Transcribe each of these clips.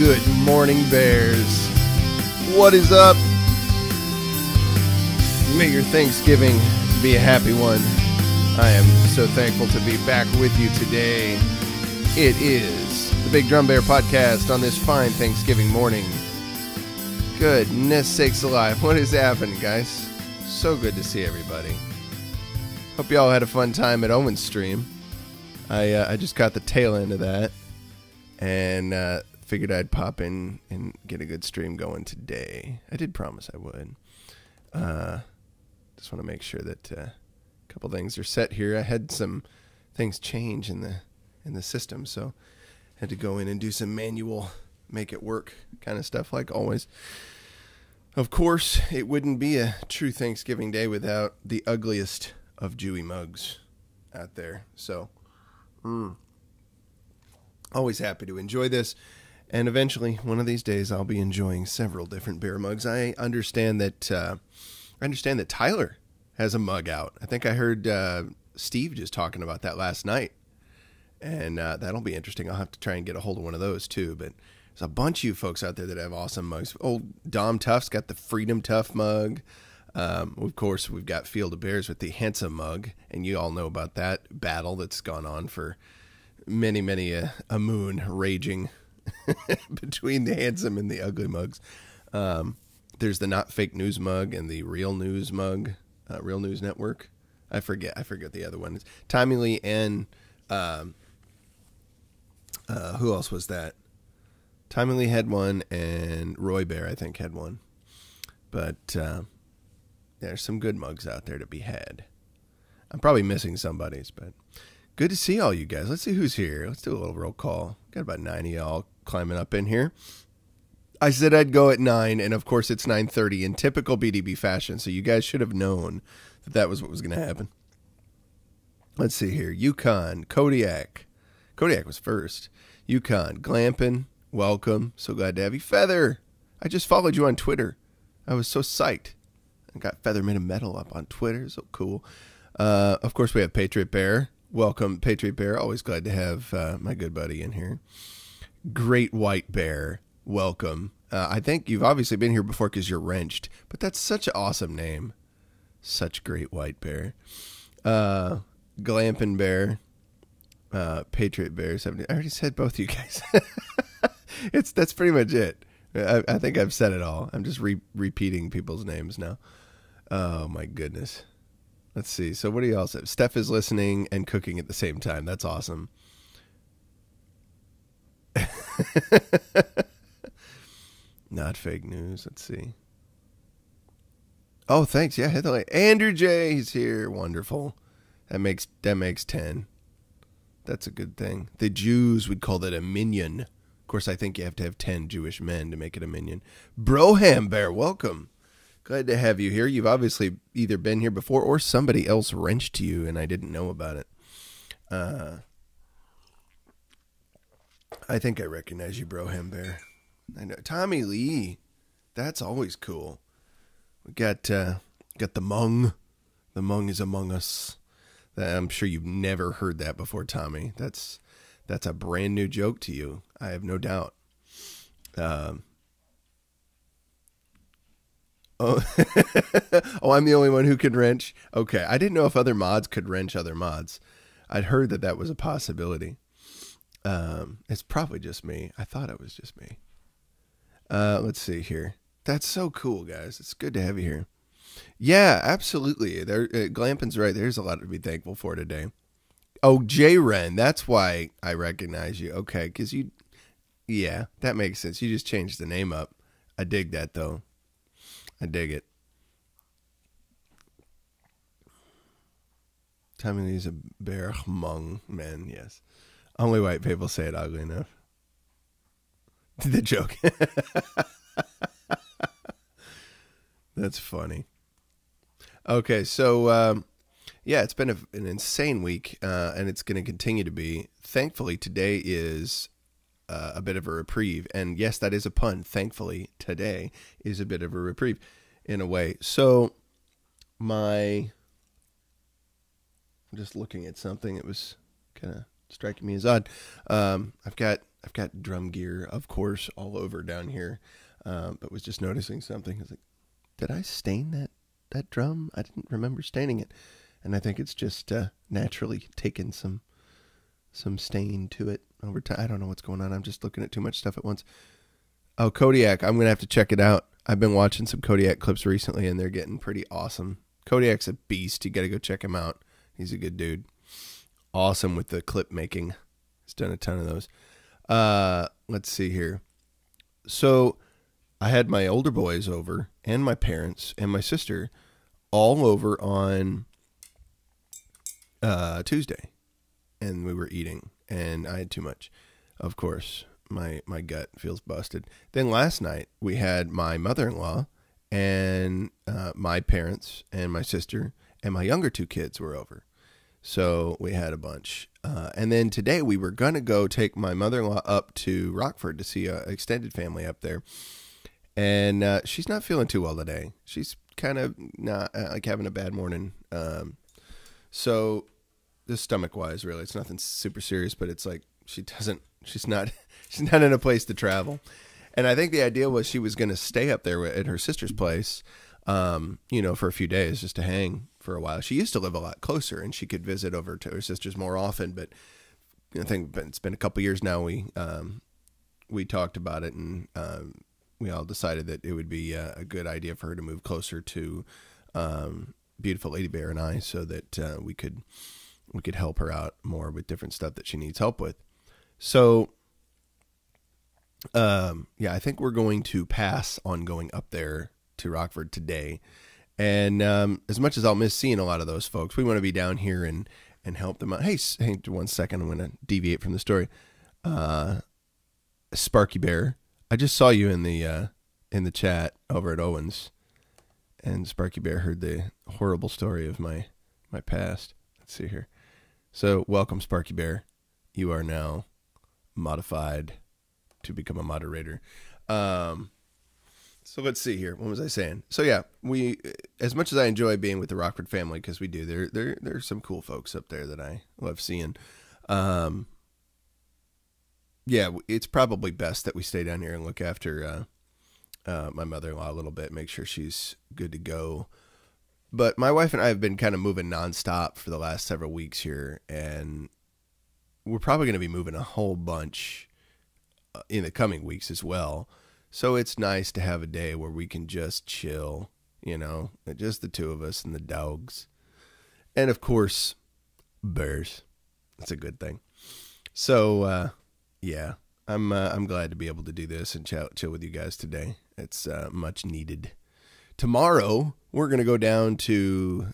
Good morning, Bears. What is up? May your Thanksgiving be a happy one. I am so thankful to be back with you today. It is the Big Drum Bear Podcast on this fine Thanksgiving morning. Goodness sakes alive. What is happening, guys? So good to see everybody. Hope you all had a fun time at Owen's stream. I just caught the tail end of that and figured I'd pop in and get a good stream going today. I did promise I would. Just want to make sure that a couple things are set here. I had some things change in the system, so I had to go in and do some manual make it work kind of stuff like always. Of course, it wouldn't be a true Thanksgiving day without the ugliest of Jewy mugs out there. So, always happy to enjoy this. And eventually, one of these days, I'll be enjoying several different beer mugs. I understand that Tyler has a mug out. I think I heard Steve just talking about that last night. And that'll be interesting. I'll have to try and get a hold of one of those too. But there's a bunch of you folks out there that have awesome mugs. Old Dom Tuff's got the Freedom Tough mug. Of course, we've got Field of Bears with the Handsome mug. And you all know about that battle that's gone on for many a moon, raging between the handsome and the ugly mugs. There's the Not Fake News mug and the Real News mug, Real News Network. I forget the other one. It's Tommy Lee and who else was that? Tommy Lee had one and Roy Bear, I think, had one. But there's some good mugs out there to be had. I'm probably missing somebody's, but good to see all you guys. Let's see who's here. Let's do a little roll call. Got about 9 of y'all climbing up in here. I said I'd go at 9, and of course it's 9:30 in typical BDB fashion, so you guys should have known that that was what was going to happen. Let's see here. Yukon, Kodiak. Kodiak was first. Yukon, Glampin, welcome. So glad to have you. Feather, I just followed you on Twitter. I was so psyched. I got Feather Made of Metal up on Twitter. So cool. Of course, we have Patriot Bear. Welcome, Patriot Bear. Always glad to have my good buddy in here. Great White Bear. Welcome. I think you've obviously been here before because you're wrenched, but that's such an awesome name. Such Great White Bear. Glampin Bear. Patriot Bear 70. I already said both you guys. That's pretty much it. I think I've said it all. I'm just repeating people's names now. Oh my goodness. Let's see. So what do y'all say? Steph is listening and cooking at the same time. That's awesome. Not fake news. Let's see. Oh, thanks. Yeah, hit the like. Andrew J. He's here. Wonderful. That makes 10. That's a good thing. The Jews would call that a minion. Of course, I think you have to have 10 Jewish men to make it a minion. Broham Bear, welcome. Glad to have you here. You've obviously either been here before or somebody else wrenched you and I didn't know about it. I think I recognize you, Broham Bear. I know. Tommy Lee. That's always cool. We got the Hmong. The Hmong is among us. I'm sure you've never heard that before, Tommy. That's a brand new joke to you. I have no doubt. Oh, I'm the only one who can wrench. Okay, I didn't know if other mods could wrench other mods. I'd heard that was a possibility. It's probably just me. I thought it was just me. Let's see here. That's so cool, guys. It's good to have you here. Yeah, absolutely. Glampin's right. There's a lot to be thankful for today. Oh, J-Ren. That's why I recognize you. Okay, because yeah, that makes sense. You just changed the name up. I dig that, though. I dig it. Tommy Lee's a bear Hmong man, yes. Only white people say it ugly enough. The joke. That's funny. Okay, so yeah, it's been an insane week, and it's going to continue to be. Thankfully, today is a bit of a reprieve. And yes, that is a pun. Thankfully, today is a bit of a reprieve in a way. So I'm just looking at something. It was kind of striking me as odd. I've got I've got drum gear, of course, all over down here, but was just noticing something. I was like, did I stain that drum? I didn't remember staining it. And I think it's just naturally taken some stain to it over time. I don't know what's going on. I'm just looking at too much stuff at once. Oh, Kodiak. I'm going to have to check it out. I've been watching some Kodiak clips recently, and they're getting pretty awesome. Kodiak's a beast. You got to go check him out. He's a good dude. Awesome with the clip making. He's done a ton of those. Let's see here. So I had my older boys over, and my parents, and my sister all over on Tuesday, and we were eating, and I had too much. Of course, my gut feels busted. Then last night we had my mother-in-law and my parents and my sister and my younger two kids were over. So we had a bunch. And then today we were going to go take my mother-in-law up to Rockford to see an extended family up there. And she's not feeling too well today. She's kind of not like having a bad morning. So this stomach-wise, really, it's nothing super serious, but it's like she's not in a place to travel. And I think the idea was she was going to stay up there at her sister's place, for a few days just to hang for a while. She used to live a lot closer, and she could visit over to her sister's more often. But I think it's been a couple years now. We talked about it, and we all decided that it would be a good idea for her to move closer to beautiful Lady Bear and I, so that we could help her out more with different stuff that she needs help with. So, I think we're going to pass on going up there to Rockford today. And as much as I'll miss seeing a lot of those folks, we want to be down here and help them out. Hey, 1 second. I'm going to deviate from the story. Sparky Bear, I just saw you in the chat over at Owen's, and Sparky Bear heard the horrible story of my past. Let's see here. So welcome, Sparky Bear. You are now modified to become a moderator. So let's see here. What was I saying? So yeah, we, as much as I enjoy being with the Rockford family, because we do, there's some cool folks up there that I love seeing. It's probably best that we stay down here and look after my mother-in-law a little bit, make sure she's good to go. But my wife and I have been kind of moving nonstop for the last several weeks here, and we're probably going to be moving a whole bunch in the coming weeks as well. So it's nice to have a day where we can just chill, just the two of us and the dogs. And of course, bears. That's a good thing. So, I'm glad to be able to do this and chill with you guys today. It's much needed. Tomorrow, we're going to go down to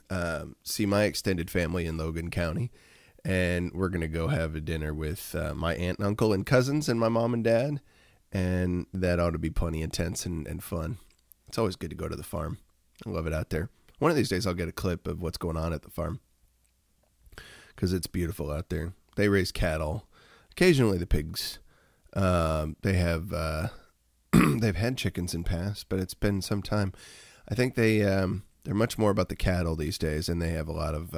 see my extended family in Logan County. And we're going to go have a dinner with my aunt and uncle and cousins and my mom and dad. And that ought to be plenty intense and fun. It's always good to go to the farm. I love it out there. One of these days I'll get a clip of what's going on at the farm, because it's beautiful out there. They raise cattle, occasionally the pigs. They have they've had chickens in past, but it's been some time. I think they're much more about the cattle these days, and they have a lot of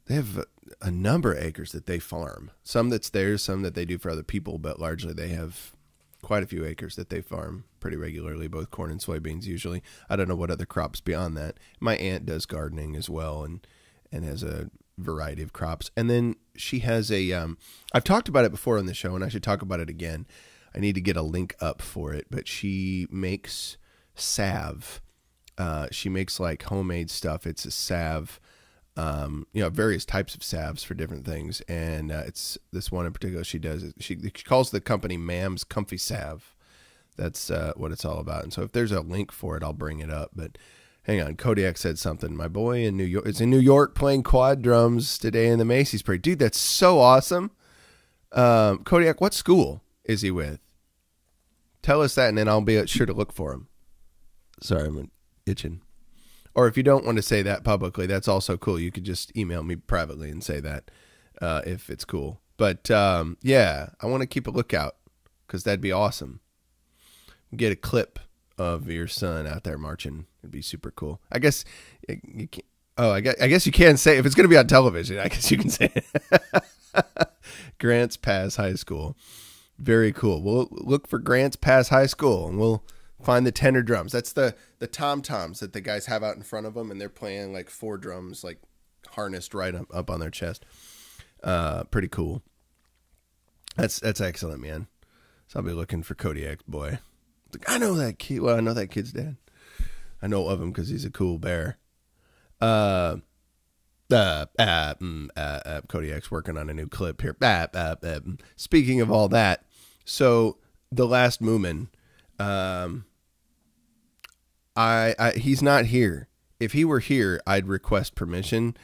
they have a number of acres that they farm. Some that's theirs, some that they do for other people, but largely they have quite a few acres that they farm pretty regularly, both corn and soybeans usually. I don't know what other crops beyond that. My aunt does gardening as well, and has a variety of crops. And then she has I've talked about it before on the show, and I should talk about it again. I need to get a link up for it, but she makes salve. She makes like homemade stuff. It's a salve, various types of salves for different things. And it's this one in particular she does. She calls the company Mam's Comfy Salve. That's what it's all about. And so if there's a link for it, I'll bring it up. But hang on, Kodiak said something. My boy in New York is in New York playing quad drums today in the Macy's Parade. Dude, that's so awesome. Kodiak, what school is he with? Tell us that, and then I'll be sure to look for him. Sorry, I'm itching. Or if you don't want to say that publicly, that's also cool. You could just email me privately and say that if it's cool. But I want to keep a lookout, because that'd be awesome. Get a clip of your son out there marching. It'd be super cool. I guess you can. Oh, I guess you can say, if it's going to be on television, I guess you can say it. Grants Pass High School. Very cool. We'll look for grants past high school, and we'll find the tenor drums. That's the tom-toms that the guys have out in front of them, and they're playing like 4 drums, like harnessed right up on their chest. Pretty cool. That's excellent, man. So I'll be looking for Kodiak's boy. Like, I know that kid. Well, I know that kid's dad. I know of him because he's a cool bear. Kodiak's working on a new clip here. Speaking of all that, so the last Moomin, he's not here. If he were here, I'd request permission.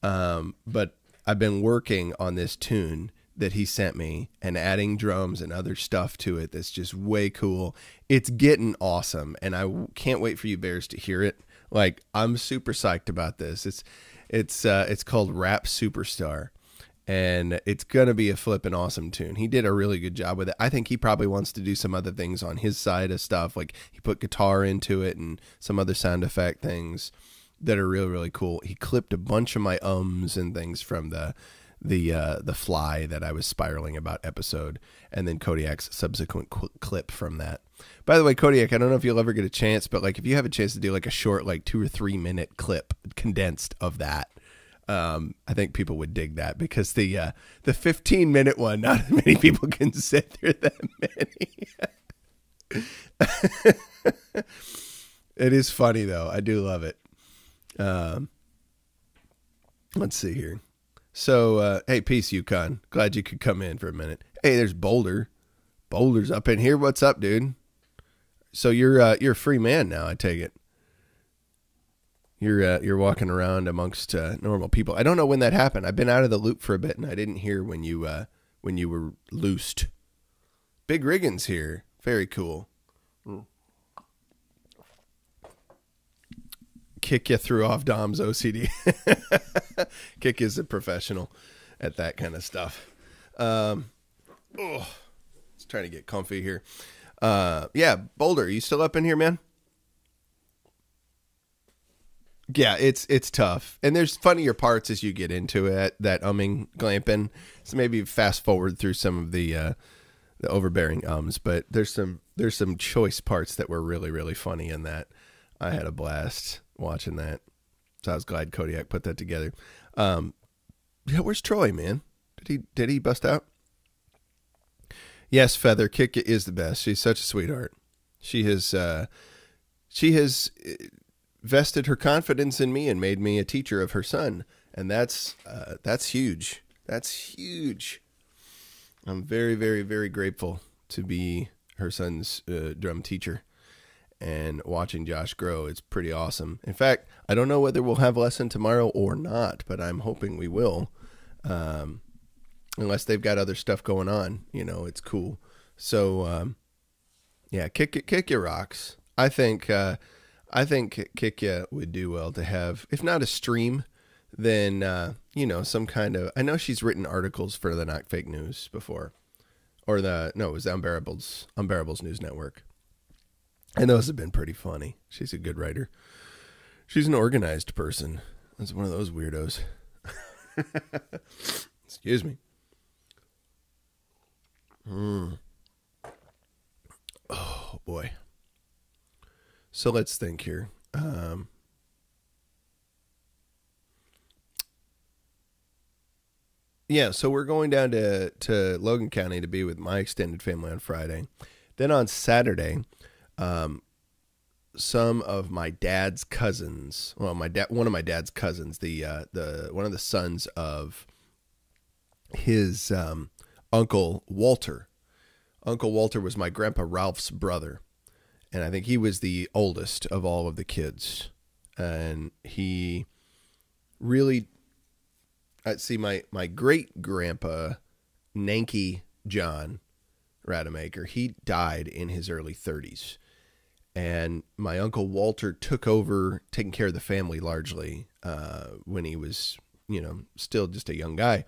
But I've been working on this tune that he sent me and adding drums and other stuff to it. That's just way cool. It's getting awesome. And I can't wait for you bears to hear it. Like, I'm super psyched about this. It's called Rap Superstar, and it's going to be a flippin' awesome tune. He did a really good job with it. I think he probably wants to do some other things on his side of stuff. Like, he put guitar into it and some other sound effect things that are really, really cool. He clipped a bunch of my ums and things from the fly that I was spiraling about episode, and then Kodiak's subsequent clip from that. By the way, Kodiak, I don't know if you'll ever get a chance, but like if you have a chance to do like a short, like 2 or 3 minute clip condensed of that, I think people would dig that, because the 15-minute one, not many people can sit through that many. It is funny though. I do love it. Let's see here. So, hey, peace, Yukon. Glad you could come in for a minute. Hey, there's Boulder. Boulder's up in here. What's up, dude? So you're a free man now, I take it. You're walking around amongst normal people. I don't know when that happened. I've been out of the loop for a bit, and I didn't hear when you were loosed. Big Riggins here. Very cool. Kick you threw off Dom's OCD. Kick is a professional at that kind of stuff. Let's try to get comfy here. Yeah, Boulder, you still up in here, man? Yeah, it's tough. And there's funnier parts as you get into it, that umming, glamping. So maybe fast forward through some of the overbearing ums, but there's some choice parts that were really, really funny in that. I had a blast watching that. So I was glad Kodiak put that together. Yeah, where's Troy, man? Did he bust out? Yes, Feather, Kika is the best. She's such a sweetheart. She has vested her confidence in me and made me a teacher of her son, and that's huge. That's huge. I'm very, very, very grateful to be her son's drum teacher. And watching Josh grow, it's pretty awesome. In fact, I don't know whether we'll have lesson tomorrow or not, but I'm hoping we will. Unless they've got other stuff going on, it's cool. So, yeah, kick your rocks. I think Kick Ya would do well to have, if not a stream, then some kind of. I know she's written articles for the Not Fake News before, or it was the Unbearables News Network. And those have been pretty funny. She's a good writer. She's an organized person. That's one of those weirdos. Excuse me. Oh, boy. So let's think here. Yeah, so we're going down to Logan County to be with my extended family on Friday. Then on Saturday, some of my dad's cousins, one of my dad's cousins, one of the sons of his Uncle Walter. Uncle Walter was my grandpa Ralph's brother, and I think he was the oldest of all of the kids. And he really, my great grandpa Nanky John Rademacher, he died in his early 30s. And my Uncle Walter took over taking care of the family largely when he was, still just a young guy.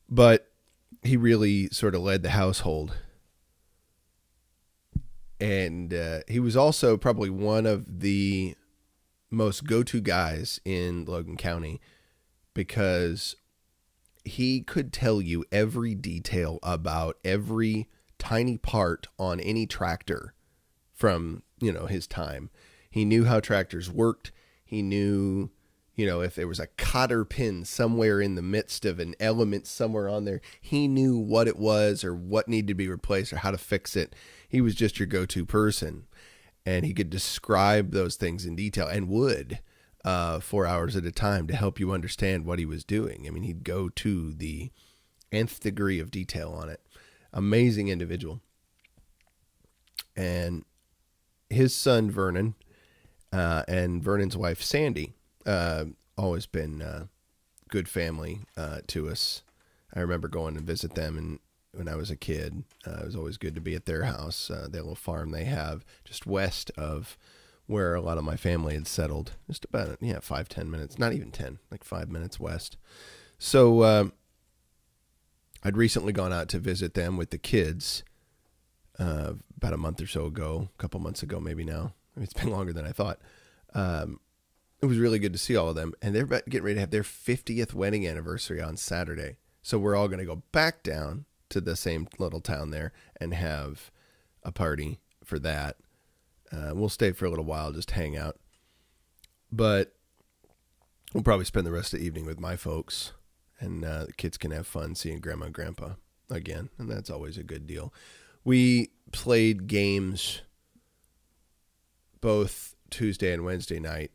But he really sort of led the household. And he was also probably one of the most go-to guys in Logan County, because he could tell you every detail about every tiny part on any tractor from, his time. He knew how tractors worked. He knew, if there was a cotter pin somewhere in the midst of an element somewhere on there, he knew what it was or what needed to be replaced or how to fix it. He was just your go-to person. And he could describe those things in detail and would 4 hours at a time to help you understand what he was doing. I mean, he'd go to the nth degree of detail on it. Amazing individual. And his son, Vernon, and Vernon's wife, Sandy, always been good family to us. I remember going to visit them and when I was a kid. It was always good to be at their house, that little farm they have just west of where a lot of my family had settled. Just about, 5-10 minutes, not even 10, like 5 minutes west. So I'd recently gone out to visit them with the kids about a month or so ago, a couple months ago maybe now. I mean, it's been longer than I thought. It was really good to see all of them. And they're getting ready to have their 50th wedding anniversary on Saturday. So we're all going to go back down to the same little town there and have a party for that. We'll stay for a little while, just hang out. But we'll probably spend the rest of the evening with my folks. And the kids can have fun seeing Grandma and Grandpa again. And that's always a good deal. We played games both Tuesday and Wednesday night.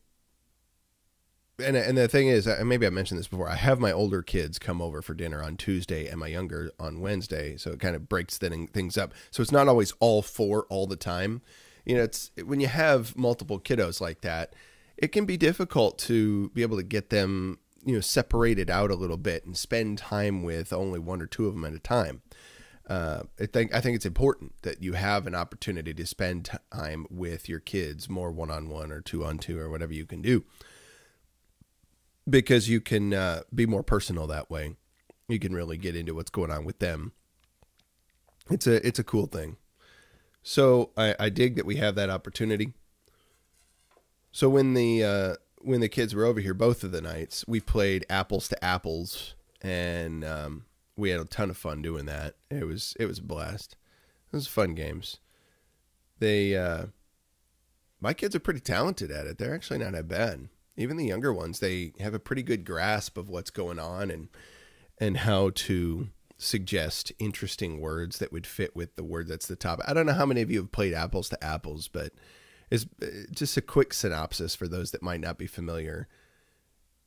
And the thing is, maybe I mentioned this before, I have my older kids come over for dinner on Tuesday and my younger on Wednesday. So it kind of breaks things up. So it's not always all four all the time. It's when you have multiple kiddos like that, it can be difficult to be able to get them, separated out a little bit and spend time with only one or two of them at a time. I think it's important that you have an opportunity to spend time with your kids more one-on-one or two-on-two or whatever you can do. Because you can be more personal that way. You can really get into what's going on with them. It's a cool thing. So I dig that we have that opportunity. So when the kids were over here, both of the nights, we played apples to apples, and we had a ton of fun doing that. It was a blast. It was fun games. My kids are pretty talented at it. They're actually not that bad. Even the younger ones, they have a pretty good grasp of what's going on and how to suggest interesting words that would fit with the word that's the top. I don't know how many of you have played apples to apples, but it's just a quick synopsis for those that might not be familiar.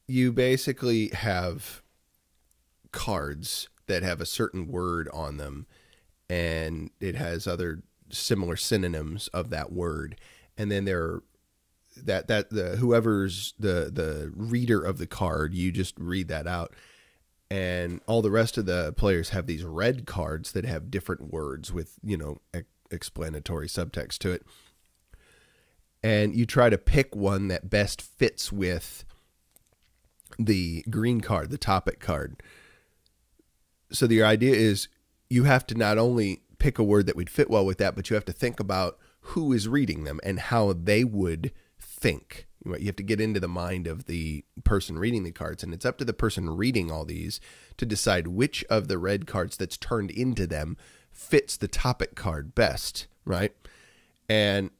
You basically have cards that have a certain word on them, and it has other similar synonyms of that word. And then whoever's the reader of the card, you just read that out. And all the rest of the players have these red cards that have different words with, explanatory subtext to it. And you try to pick one that best fits with the green card, the topic card. So the idea is you have to not only pick a word that would fit well with that, but you have to think about who is reading them and how they would think. You have to get into the mind of the person reading the cards, and it's up to the person reading all these to decide which of the red cards that's turned into them fits the topic card best, right? And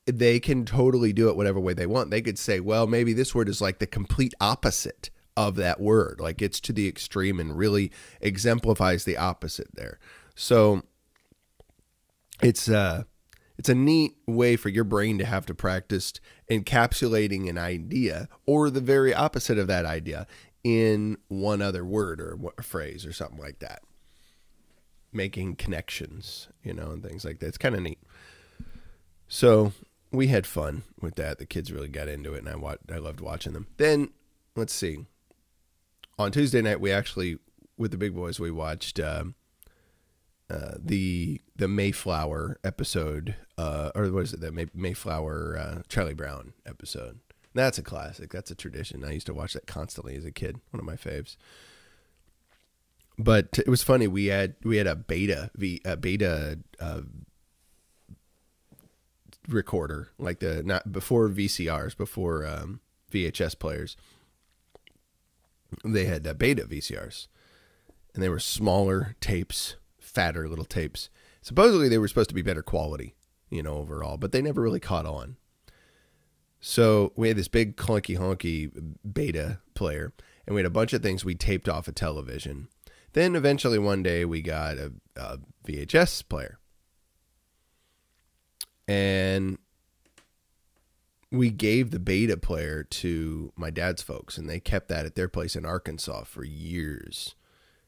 they can totally do it whatever way they want. They could say, well, maybe this word is like the complete opposite of that word. Like it's to the extreme and really exemplifies the opposite there. So it's a neat way for your brain to have to practice encapsulating an idea or the very opposite of that idea in one other word or a phrase or something like that. Making connections, and things like that. It's kind of neat. So we had fun with that. The kids really got into it, and I loved watching them. Then, let's see. On Tuesday night, we actually, with the big boys, we watched the Mayflower episode, or what is it? The Mayflower Charlie Brown episode. That's a classic. That's a tradition. I used to watch that constantly as a kid. One of my faves. But it was funny. We had a beta recorder, like not before VCRs, before VHS players. they had beta VCRs, and they were smaller tapes, fatter little tapes. Supposedly they were supposed to be better quality, you know, overall, but they never really caught on. So we had this big clunky honky beta player, and we had a bunch of things we taped off a television. Then eventually one day we got a VHS player, and we gave the beta player to my dad's folks, and they kept that at their place in Arkansas for years.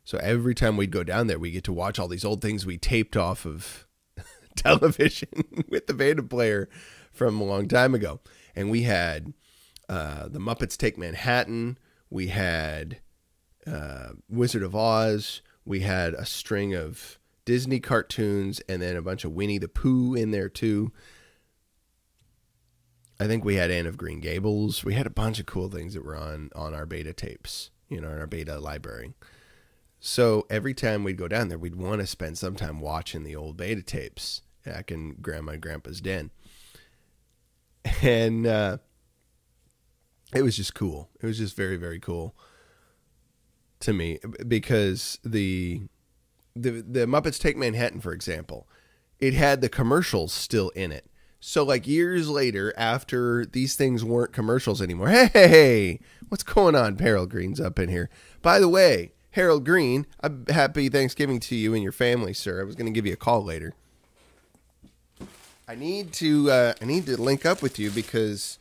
So every time we'd go down there, we get to watch all these old things we taped off of television with the beta player from a long time ago. And we had The Muppets Take Manhattan. We had Wizard of Oz. We had a string of Disney cartoons, and then a bunch of Winnie the Pooh in there too. I think we had Anne of Green Gables. We had a bunch of cool things that were on our beta tapes, you know, in our beta library. So every time we'd go down there, we'd want to spend some time watching the old beta tapes back in Grandma and Grandpa's den. And it was just cool. It was just very, very cool to me, because the Muppets Take Manhattan, for example, it had the commercials still in it. So like years later, after these things weren't commercials anymore, hey, what's going on? Harold Green's up in here. By the way, Harold Green, happy Thanksgiving to you and your family, sir. I was going to give you a call later. I need to link up with you because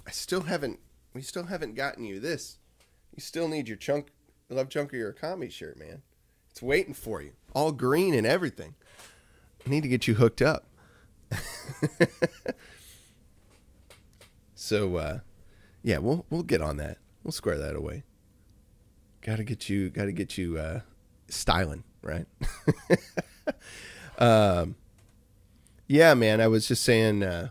we still haven't gotten you this. You still need your Love Chunk of Your Economy shirt, man. It's waiting for you. All green and everything. I need to get you hooked up. So yeah, we'll get on that. We'll square that away. Gotta get you styling, right? Yeah, man, I was just saying, I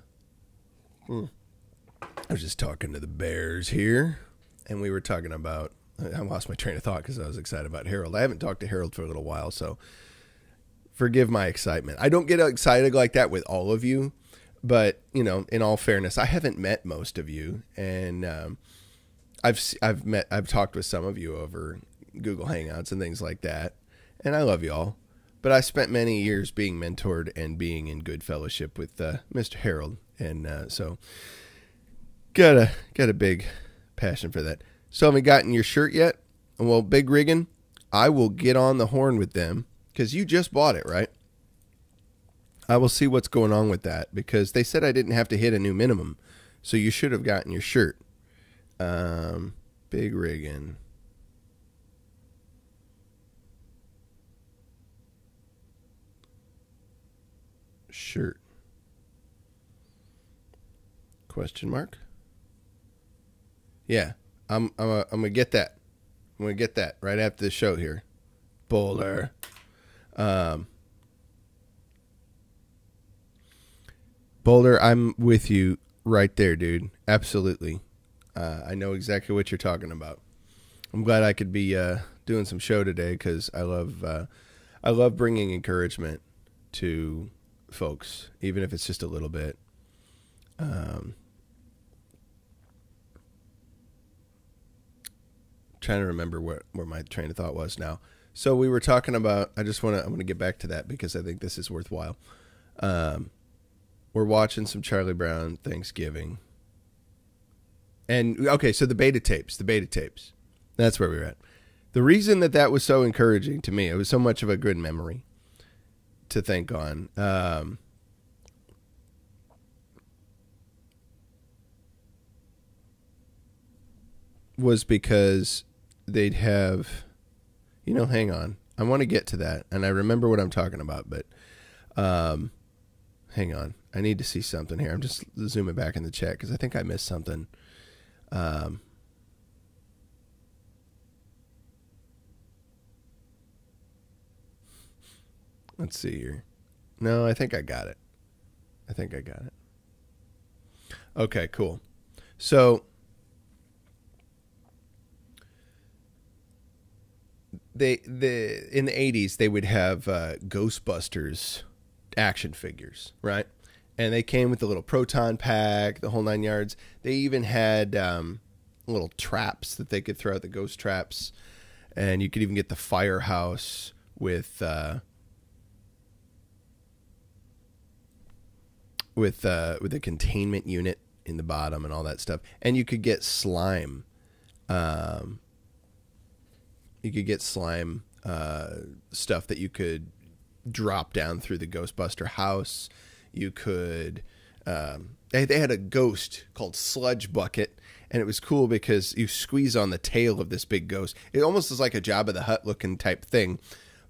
was just talking to the Bears here, and we were talking about, I lost my train of thought because I was excited about Harold. I haven't talked to Harold for a little while, so forgive my excitement. I don't get excited like that with all of you, but, you know, in all fairness, I haven't met most of you, and I've talked with some of you over Google Hangouts and things like that, and I love you all. But I spent many years being mentored and being in good fellowship with Mr. Harold, and so got a big passion for that. So haven't gotten your shirt yet? Well, Big Riggin, I will get on the horn with them because you just bought it, right? I will see what's going on with that because they said I didn't have to hit a new minimum, so you should have gotten your shirt. Big Riggin. Shirt. Question mark? Yeah, I'm gonna get that. I'm gonna get that right after the show here. Bowler. Boulder, I'm with you right there, dude. Absolutely. I know exactly what you're talking about. I'm glad I could be doing some show today because I love bringing encouragement to folks, even if it's just a little bit. Trying to remember where my train of thought was now. So we were talking about, I'm going to get back to that because I think this is worthwhile. We're watching some Charlie Brown Thanksgiving. And okay, so the beta tapes. That's where we were at. The reason that was so encouraging to me, it was so much of a good memory to think on. Was because they'd have, hang on. I want to get to that, and I remember what I'm talking about, but hang on. I need to see something here. I'm just zooming back in the chat because I think I missed something. Let's see here. No, I think I got it. Okay, cool. So in the 80s they would have Ghostbusters action figures, right? And they came with the little proton pack, the whole 9 yards. They even had little traps that they could throw out, the ghost traps. And you could even get the firehouse with a containment unit in the bottom and all that stuff. And you could get slime. Stuff that you could drop down through the Ghostbuster house. You could, they had a ghost called Sludge Bucket, and it was cool because you squeeze on the tail of this big ghost. It almost is like a Jabba the Hutt looking type thing,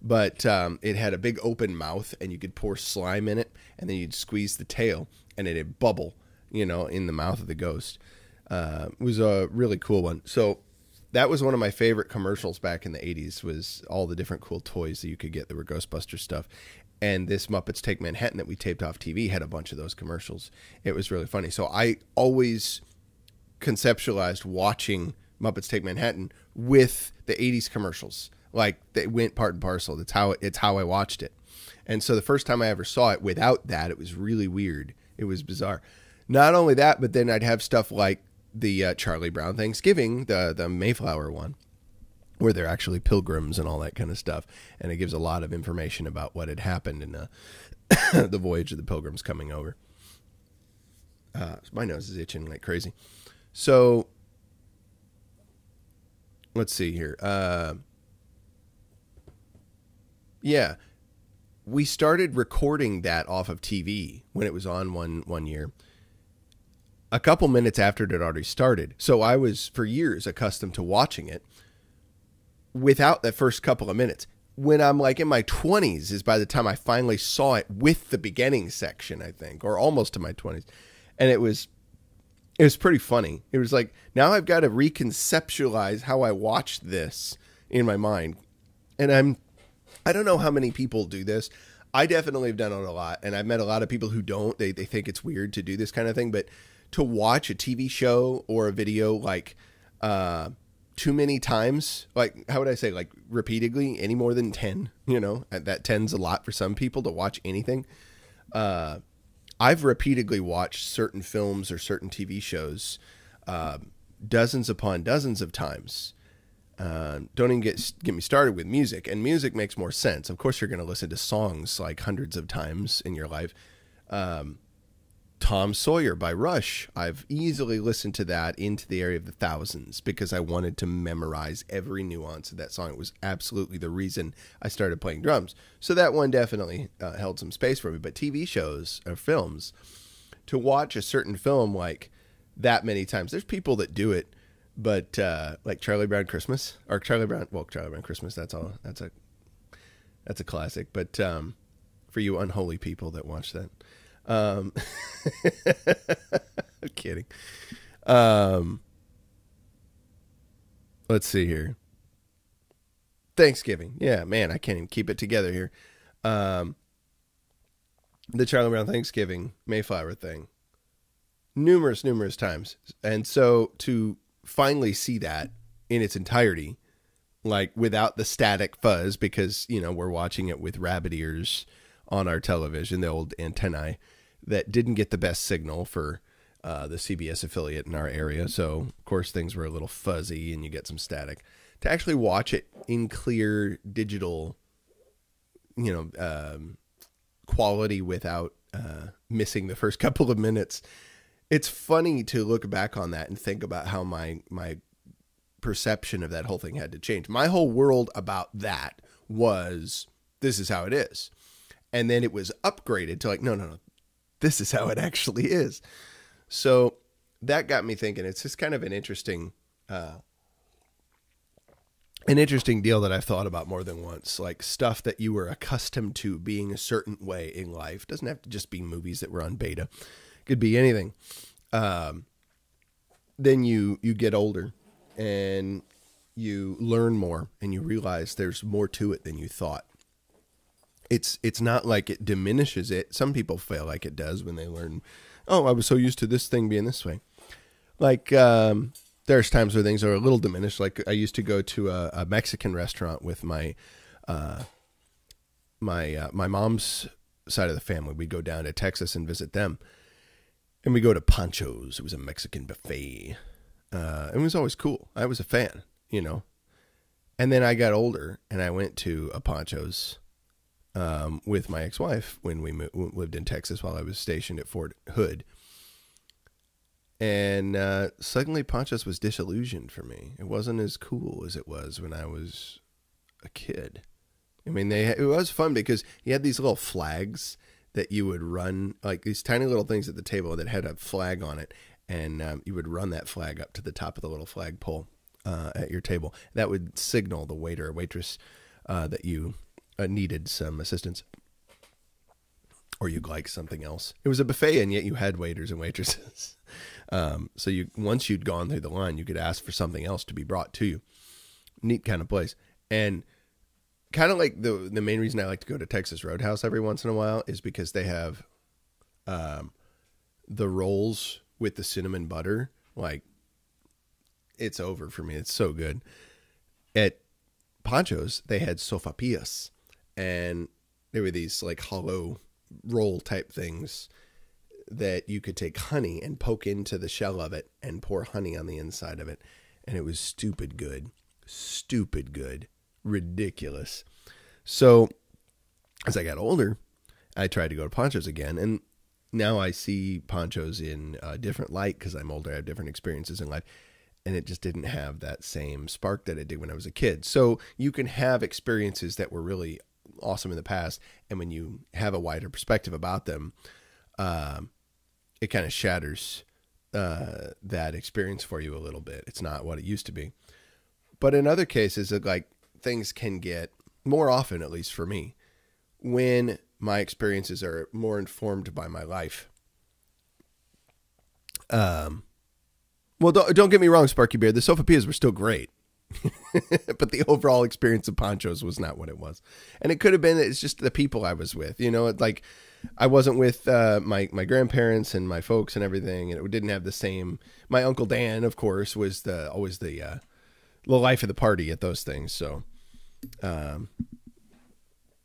but it had a big open mouth, and you could pour slime in it, and then you'd squeeze the tail, and it'd bubble, in the mouth of the ghost. It was a really cool one. So that was one of my favorite commercials back in the 80s, was all the different cool toys that you could get that were Ghostbuster stuff. And this Muppets Take Manhattan that we taped off TV had a bunch of those commercials. It was really funny. So I always conceptualized watching Muppets Take Manhattan with the 80s commercials. Like, they went part and parcel. It's how I watched it. And so the first time I ever saw it without that, it was really weird. It was bizarre. Not only that, but then I'd have stuff like the Charlie Brown Thanksgiving, the Mayflower one, where they're actually pilgrims and all that kind of stuff. And it gives a lot of information about what had happened in the voyage of the pilgrims coming over. My nose is itching like crazy. So let's see here. Yeah, we started recording that off of TV when it was on one year, a couple minutes after it had already started. So I was for years accustomed to watching it without that first couple of minutes. When I'm like in my 20s is by the time I finally saw it with the beginning section, I think, or almost to my 20s. And it was pretty funny. It was like, now I've got to reconceptualize how I watched this in my mind. And I don't know how many people do this. I definitely have done it a lot. And I've met a lot of people who don't. They think it's weird to do this kind of thing. But to watch a TV show or a video like too many times, like, how would I say, like repeatedly, any more than 10, that 10's a lot for some people to watch anything. I've repeatedly watched certain films or certain TV shows dozens upon dozens of times. Don't even get me started with music. And music makes more sense. Of course, you're going to listen to songs like hundreds of times in your life. Tom Sawyer by Rush. I've easily listened to that into the area of the thousands because I wanted to memorize every nuance of that song. It was absolutely the reason I started playing drums. So that one definitely held some space for me. But TV shows or films, to watch a certain film like that many times, there's people that do it, but like Charlie Brown Christmas or Charlie Brown Christmas, that's a classic. But for you unholy people that watch that, I'm kidding. Let's see here. Thanksgiving. Yeah, man, I can't even keep it together here. The Charlie Brown Thanksgiving Mayflower thing. Numerous times. And so to finally see that in its entirety, like without the static fuzz, because, we're watching it with rabbit ears on our television, the old antennae that didn't get the best signal for the CBS affiliate in our area. So, of course, things were a little fuzzy and you get some static. To actually watch it in clear digital, quality without missing the first couple of minutes, it's funny to look back on that and think about how my perception of that whole thing had to change. My whole world about that was, this is how it is. And then it was upgraded to like, no, this is how it actually is. So that got me thinking. It's just kind of an interesting deal that I've thought about more than once. Like stuff that you were accustomed to being a certain way in life. Doesn't have to just be movies that were on beta. Could be anything. Then you get older and you learn more and you realize there's more to it than you thought. It's not like it diminishes it. Some people feel like it does when they learn, oh, I was so used to this thing being this way. Like, there's times where things are a little diminished. Like I used to go to a Mexican restaurant with my mom's side of the family. We'd go down to Texas and visit them. And we go to Pancho's. It was a Mexican buffet. It was always cool. I was a fan, you know. And then I got older, and I went to a Ponchos with my ex-wife when we lived in Texas while I was stationed at Fort Hood. And suddenly Ponchos was disillusioned for me. It wasn't as cool as it was when I was a kid. I mean, it was fun because you had these little flags that you would run, like these tiny little things at the table that had a flag on it. And you would run that flag up to the top of the little flagpole at your table. That would signal the waiter or waitress that you needed some assistance, or you'd like something else. It was a buffet, and yet you had waiters and waitresses. So once you'd gone through the line, you could ask for something else to be brought to you. Neat kind of place. And kind of like the main reason I like to go to Texas Roadhouse every once in a while is because they have the rolls with the cinnamon butter. Like, it's over for me. It's so good. At Ponchos, they had sopapillas, and they were these like hollow roll type things that you could take honey and poke into the shell of it and pour honey on the inside of it. And it was stupid good, ridiculous. So as I got older, I tried to go to Ponchos again. And now I see Ponchos in a different light because I'm older. I have different experiences in life. And it just didn't have that same spark that it did when I was a kid. So you can have experiences that were really awesome in the past, and when you have a wider perspective about them, it kind of shatters that experience for you a little bit. It's not what it used to be. But in other cases, like, things can get, more often at least for me, when my experiences are more informed by my life. Well, don't get me wrong, Sparky Bear. The sopapillas were still great. But the overall experience of Ponchos was not what it was. And it could have been, it's just the people I was with. You know, like, I wasn't with my grandparents and my folks and everything, and it didn't have the same. My Uncle Dan, of course, was always the life of the party at those things. So,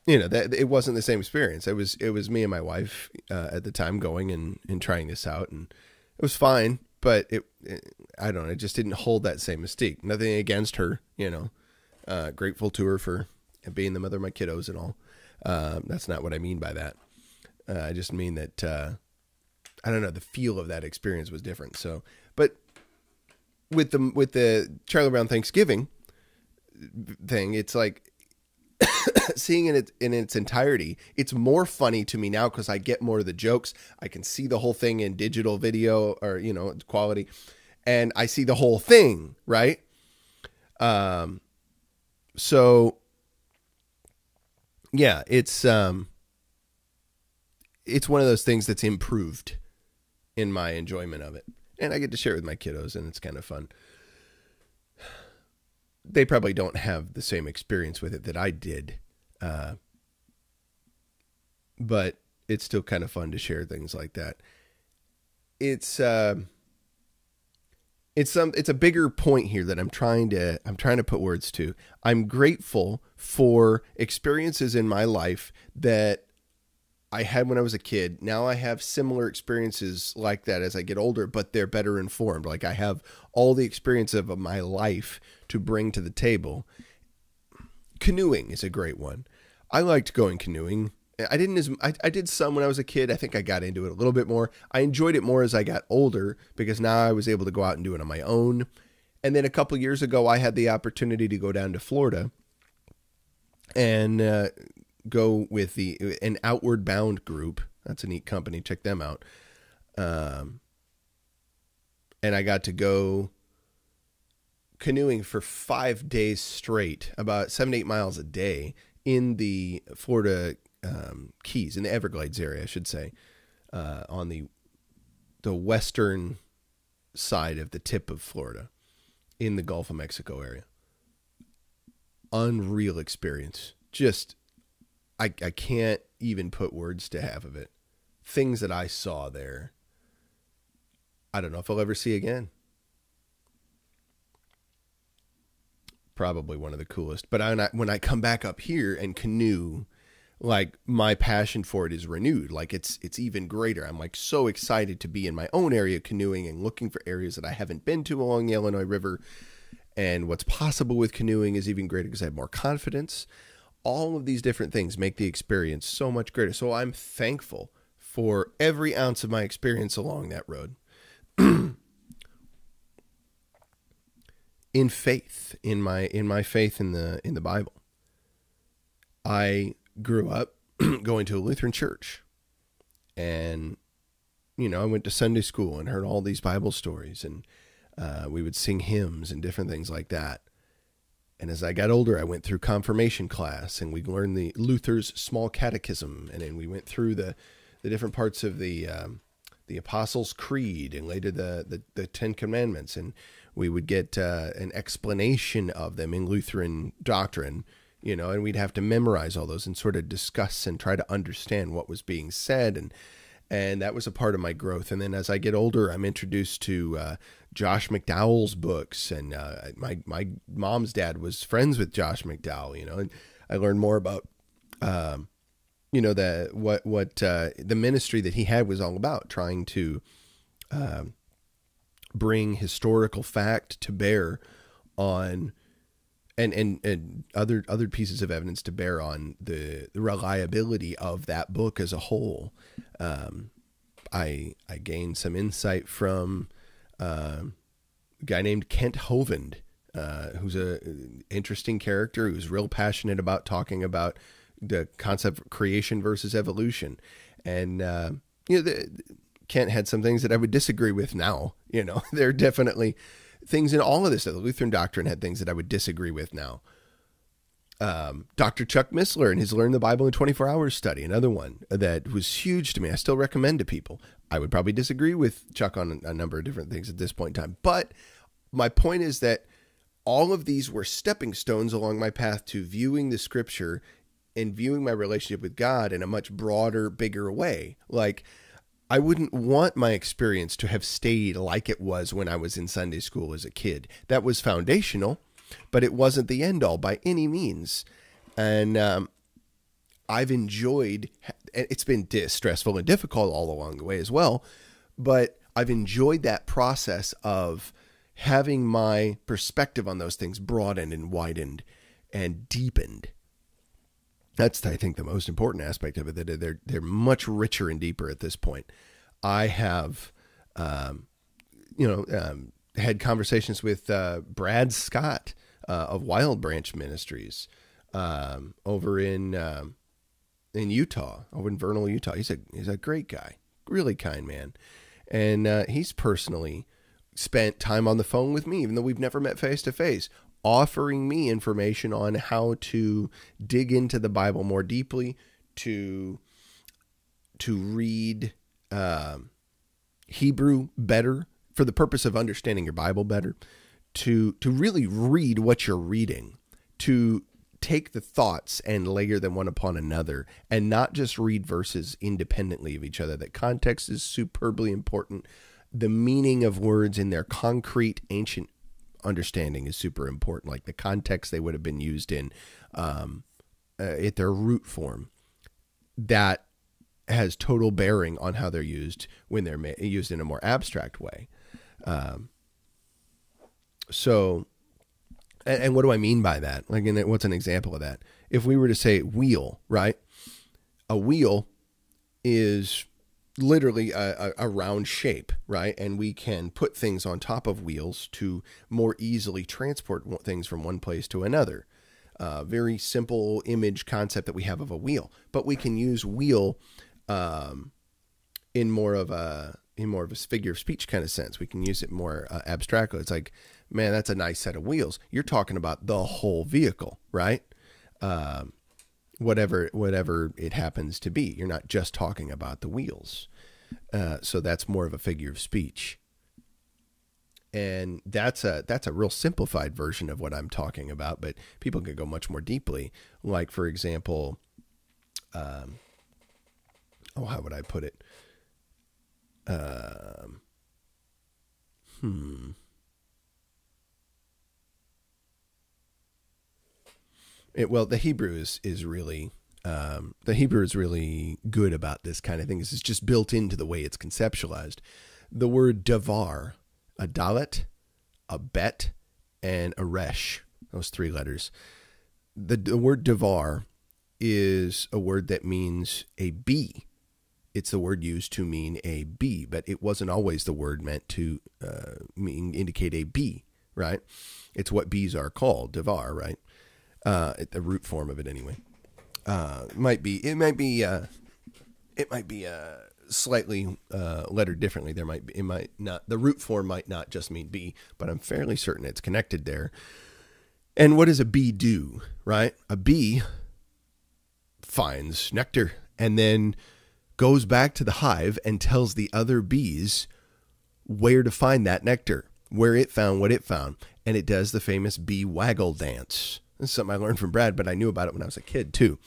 you know, that it wasn't the same experience. It was me and my wife at the time going and trying this out, and it was fine. But I don't know, it just didn't hold that same mystique. Nothing against her, you know. Grateful to her for being the mother of my kiddos and all. That's not what I mean by that. I just mean that, I don't know, the feel of that experience was different. So, but with the Charlie Brown Thanksgiving thing, it's like, seeing it in its entirety, it's more funny to me now because I get more of the jokes. I can see the whole thing in digital video, or, you know, quality, and I see the whole thing, right? So yeah, it's one of those things that's improved in my enjoyment of it, and I get to share it with my kiddos, and it's kind of fun. They probably don't have the same experience with it that I did. But it's still kind of fun to share things like that. It's a bigger point here that I'm trying to put words to. I'm grateful for experiences in my life that I had when I was a kid. Now I have similar experiences like that as I get older, but they're better informed. Like, I have all the experience of my life to bring to the table. Canoeing is a great one. I liked going canoeing. I did some when I was a kid. I think I got into it a little bit more. I enjoyed it more as I got older because now I was able to go out and do it on my own. And then a couple years ago, I had the opportunity to go down to Florida and go with an Outward Bound group. That's a neat company. Check them out. And I got to go canoeing for 5 days straight, about 7 to 8 miles a day in the Florida Keys, in the Everglades area, I should say, on the western side of the tip of Florida, in the Gulf of Mexico area. Unreal experience. Just, I can't even put words to half of it. Things that I saw there, I don't know if I'll ever see again. Probably one of the coolest. But when I come back up here and canoe, like my passion for it is renewed. Like it's even greater. I'm like so excited to be in my own area canoeing and looking for areas that I haven't been to along the Illinois River. And what's possible with canoeing is even greater because I have more confidence. All of these different things make the experience so much greater. So I'm thankful for every ounce of my experience along that road. In faith, in my faith in the Bible. I grew up going to a Lutheran church, and I went to Sunday school and heard all these Bible stories, and we would sing hymns and different things like that. And as I got older, I went through confirmation class, and we learned the Luther's Small Catechism, and then we went through the different parts of the Apostles' Creed, and later the Ten Commandments, and we would get an explanation of them in Lutheran doctrine. And we'd have to memorize all those and sort of discuss and try to understand what was being said. And that was a part of my growth. And then as I get older, I'm introduced to Josh McDowell's books. And my mom's dad was friends with Josh McDowell, and I learned more about, the ministry that he had was all about, trying to bring historical fact to bear on and other pieces of evidence to bear on the reliability of that book as a whole. I gained some insight from a guy named Kent Hovind, who's an interesting character who's real passionate about talking about the concept of creation versus evolution. And Kent had some things that I would disagree with now. There are definitely things in all of this. The Lutheran doctrine had things that I would disagree with now. Dr. Chuck Missler and his Learn the Bible in 24 Hours study, another one that was huge to me. I still recommend to people. I would probably disagree with Chuck on a number of different things at this point in time. But my point is that all of these were stepping stones along my path to viewing the scripture and viewing my relationship with God in a much broader, bigger way. Like, I wouldn't want my experience to have stayed like it was when I was in Sunday school as a kid. That was foundational, but it wasn't the end all by any means. And I've enjoyed, it's been stressful and difficult all along the way as well, but I've enjoyed that process of having my perspective on those things broadened and widened and deepened. That's, I think, the most important aspect of it, that they're much richer and deeper at this point. I have, had conversations with Brad Scott of Wild Branch Ministries over in Utah, over in Vernal, Utah. He's a great guy, really kind man, and he's personally spent time on the phone with me, even though we've never met face to face, offering me information on how to dig into the Bible more deeply, to read Hebrew better for the purpose of understanding your Bible better, to really read what you're reading, to take the thoughts and layer them one upon another, and not just read verses independently of each other. That context is superbly important. The meaning of words in their concrete ancient understanding is super important, like the context they would have been used in at their root form. That has total bearing on how they're used when they're used in a more abstract way. So, and what do I mean by that? Like, what's an example of that? If we were to say wheel, right? A wheel is literally a round shape, right? And we can put things on top of wheels to more easily transport things from one place to another. Very simple image concept that we have of a wheel, but we can use wheel in more of a figure of speech kind of sense. We can use it more abstractly. It's like, man, that's a nice set of wheels. You're talking about the whole vehicle, right? Whatever it happens to be. You're not just talking about the wheels. So that's more of a figure of speech. And that's a real simplified version of what I'm talking about, but people can go much more deeply. Like, for example, how would I put it? Well, the Hebrew is really The Hebrew is really good about this kind of thing. This is just built into the way it's conceptualized. The word davar, a dalet, a bet, and a resh, those 3 letters. The word davar is a word that means a bee. It's the word used to mean a bee, but it wasn't always the word meant to indicate a bee, right? It's what bees are called, davar, right? The root form of it, anyway. It might be slightly lettered differently. The root form might not just mean bee, but I'm fairly certain it's connected there. And what does a bee do, right? A bee finds nectar and then goes back to the hive and tells the other bees where to find that nectar, where it found what it found. And it does the famous bee waggle dance. This is something I learned from Brad, but I knew about it when I was a kid too.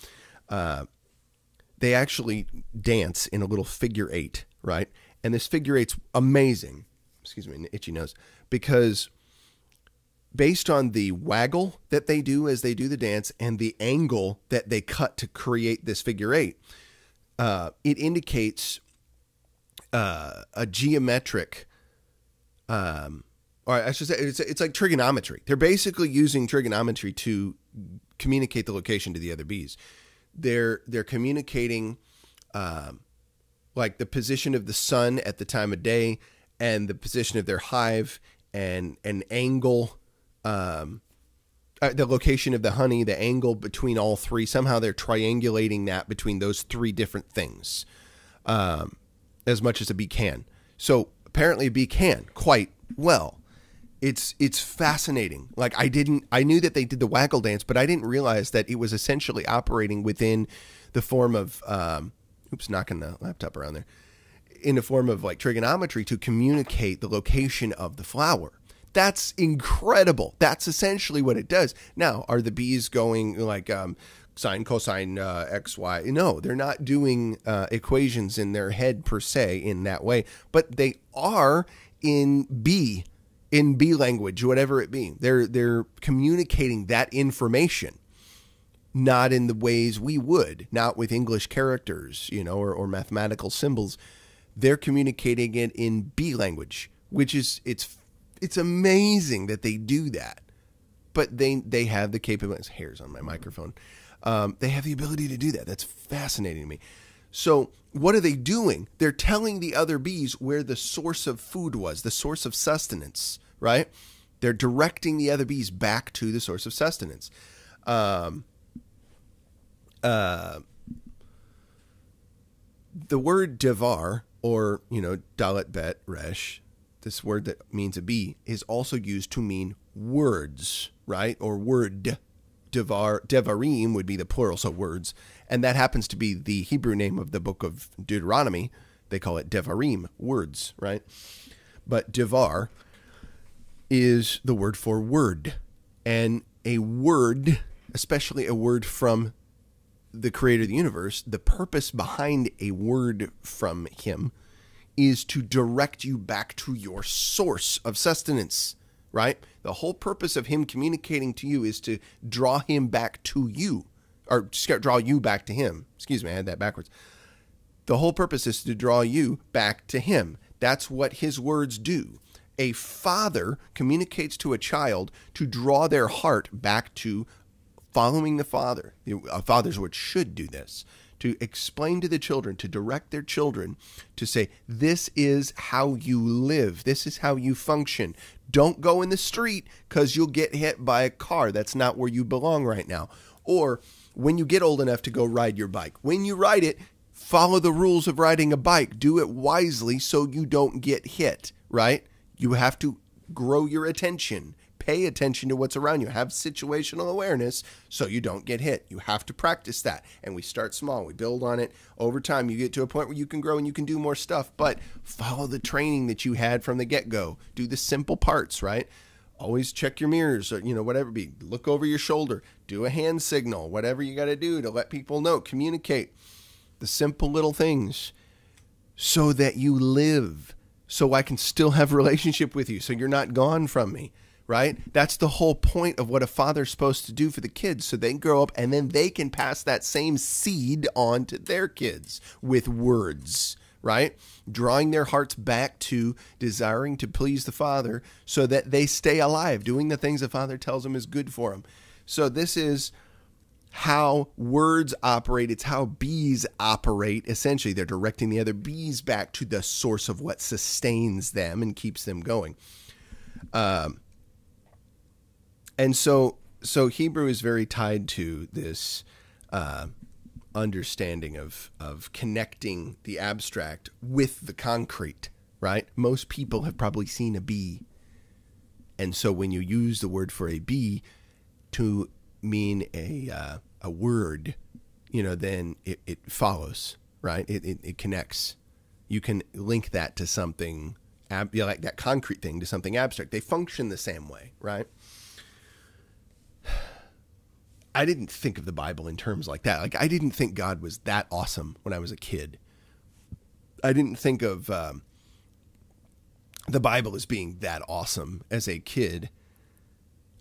They actually dance in a little figure 8, right? And this figure 8's amazing. Excuse me, an itchy nose. Because based on the waggle that they do as they do the dance and the angle that they cut to create this figure 8, it indicates a geometric, or I should say, it's like trigonometry. They're basically using trigonometry to communicate the location to the other bees. They're communicating like the position of the sun at the time of day and the position of their hive and an angle, the location of the honey, the angle between all 3. Somehow they're triangulating that between those 3 different things as much as a bee can. So apparently a bee can quite well. It's fascinating. Like I knew that they did the waggle dance, but I didn't realize that it was essentially operating within the form of, oops, knocking the laptop around there, in the form of like trigonometry to communicate the location of the flower. That's incredible. That's essentially what it does. Now, are the bees going like sine, cosine, x, y? No, they're not doing equations in their head per se in that way, but they are in bee language, whatever it be. They're communicating that information, not in the ways we would, not with English characters, or mathematical symbols. They're communicating it in bee language, which is, it's amazing that they do that, but they have the capability. Hairs on my microphone. They have the ability to do that. That's fascinating to me. So what are they doing? They're telling the other bees where the source of food was, the source of sustenance, right? They're directing the other bees back to the source of sustenance. The word devar, or, dalet, bet, resh, this word that means a bee, is also used to mean words, right? Or word. Devarim would be the plural, so words. And that happens to be the Hebrew name of the book of Deuteronomy. They call it Devarim, words, right? But devar is the word for word. And a word, especially a word from the creator of the universe, the purpose behind a word from him is to direct you back to your source of sustenance, right? The whole purpose of him communicating to you is to draw him back to you, or draw you back to him. Excuse me, I had that backwards. The whole purpose is to draw you back to him. That's what his words do. A father communicates to a child to draw their heart back to following the father. Fathers which should do this, to explain to the children, to direct their children, to say, this is how you live. This is how you function. Don't go in the street because you'll get hit by a car. That's not where you belong right now. Or when you get old enough to go ride your bike, when you ride it, follow the rules of riding a bike. Do it wisely so you don't get hit, right? You have to grow your attention. Pay attention to what's around you. Have situational awareness so you don't get hit. You have to practice that. And we start small. We build on it. Over time, you get to a point where you can grow and you can do more stuff. But follow the training that you had from the get-go. Do the simple parts, right? Always check your mirrors, or, whatever it be. Look over your shoulder. Do a hand signal. Whatever you got to do to let people know. Communicate. The simple little things so that you live. So I can still have a relationship with you. So you're not gone from me. right? That's the whole point of what a father's supposed to do for the kids, so they can grow up and then they can pass that same seed on to their kids with words, right? Drawing their hearts back to desiring to please the Father so that they stay alive, doing the things the Father tells them is good for them. So this is how words operate. It's how bees operate. Essentially, they're directing the other bees back to the source of what sustains them and keeps them going. And so Hebrew is very tied to this understanding of connecting the abstract with the concrete, right? Most people have probably seen a bee. And so when you use the word for a bee to mean a word, then it follows, right? It connects. You can link that to something, like that concrete thing, to something abstract. They function the same way, right? I didn't think of the Bible in terms like that. Like, I didn't think God was that awesome when I was a kid. I didn't think of the Bible as being that awesome as a kid.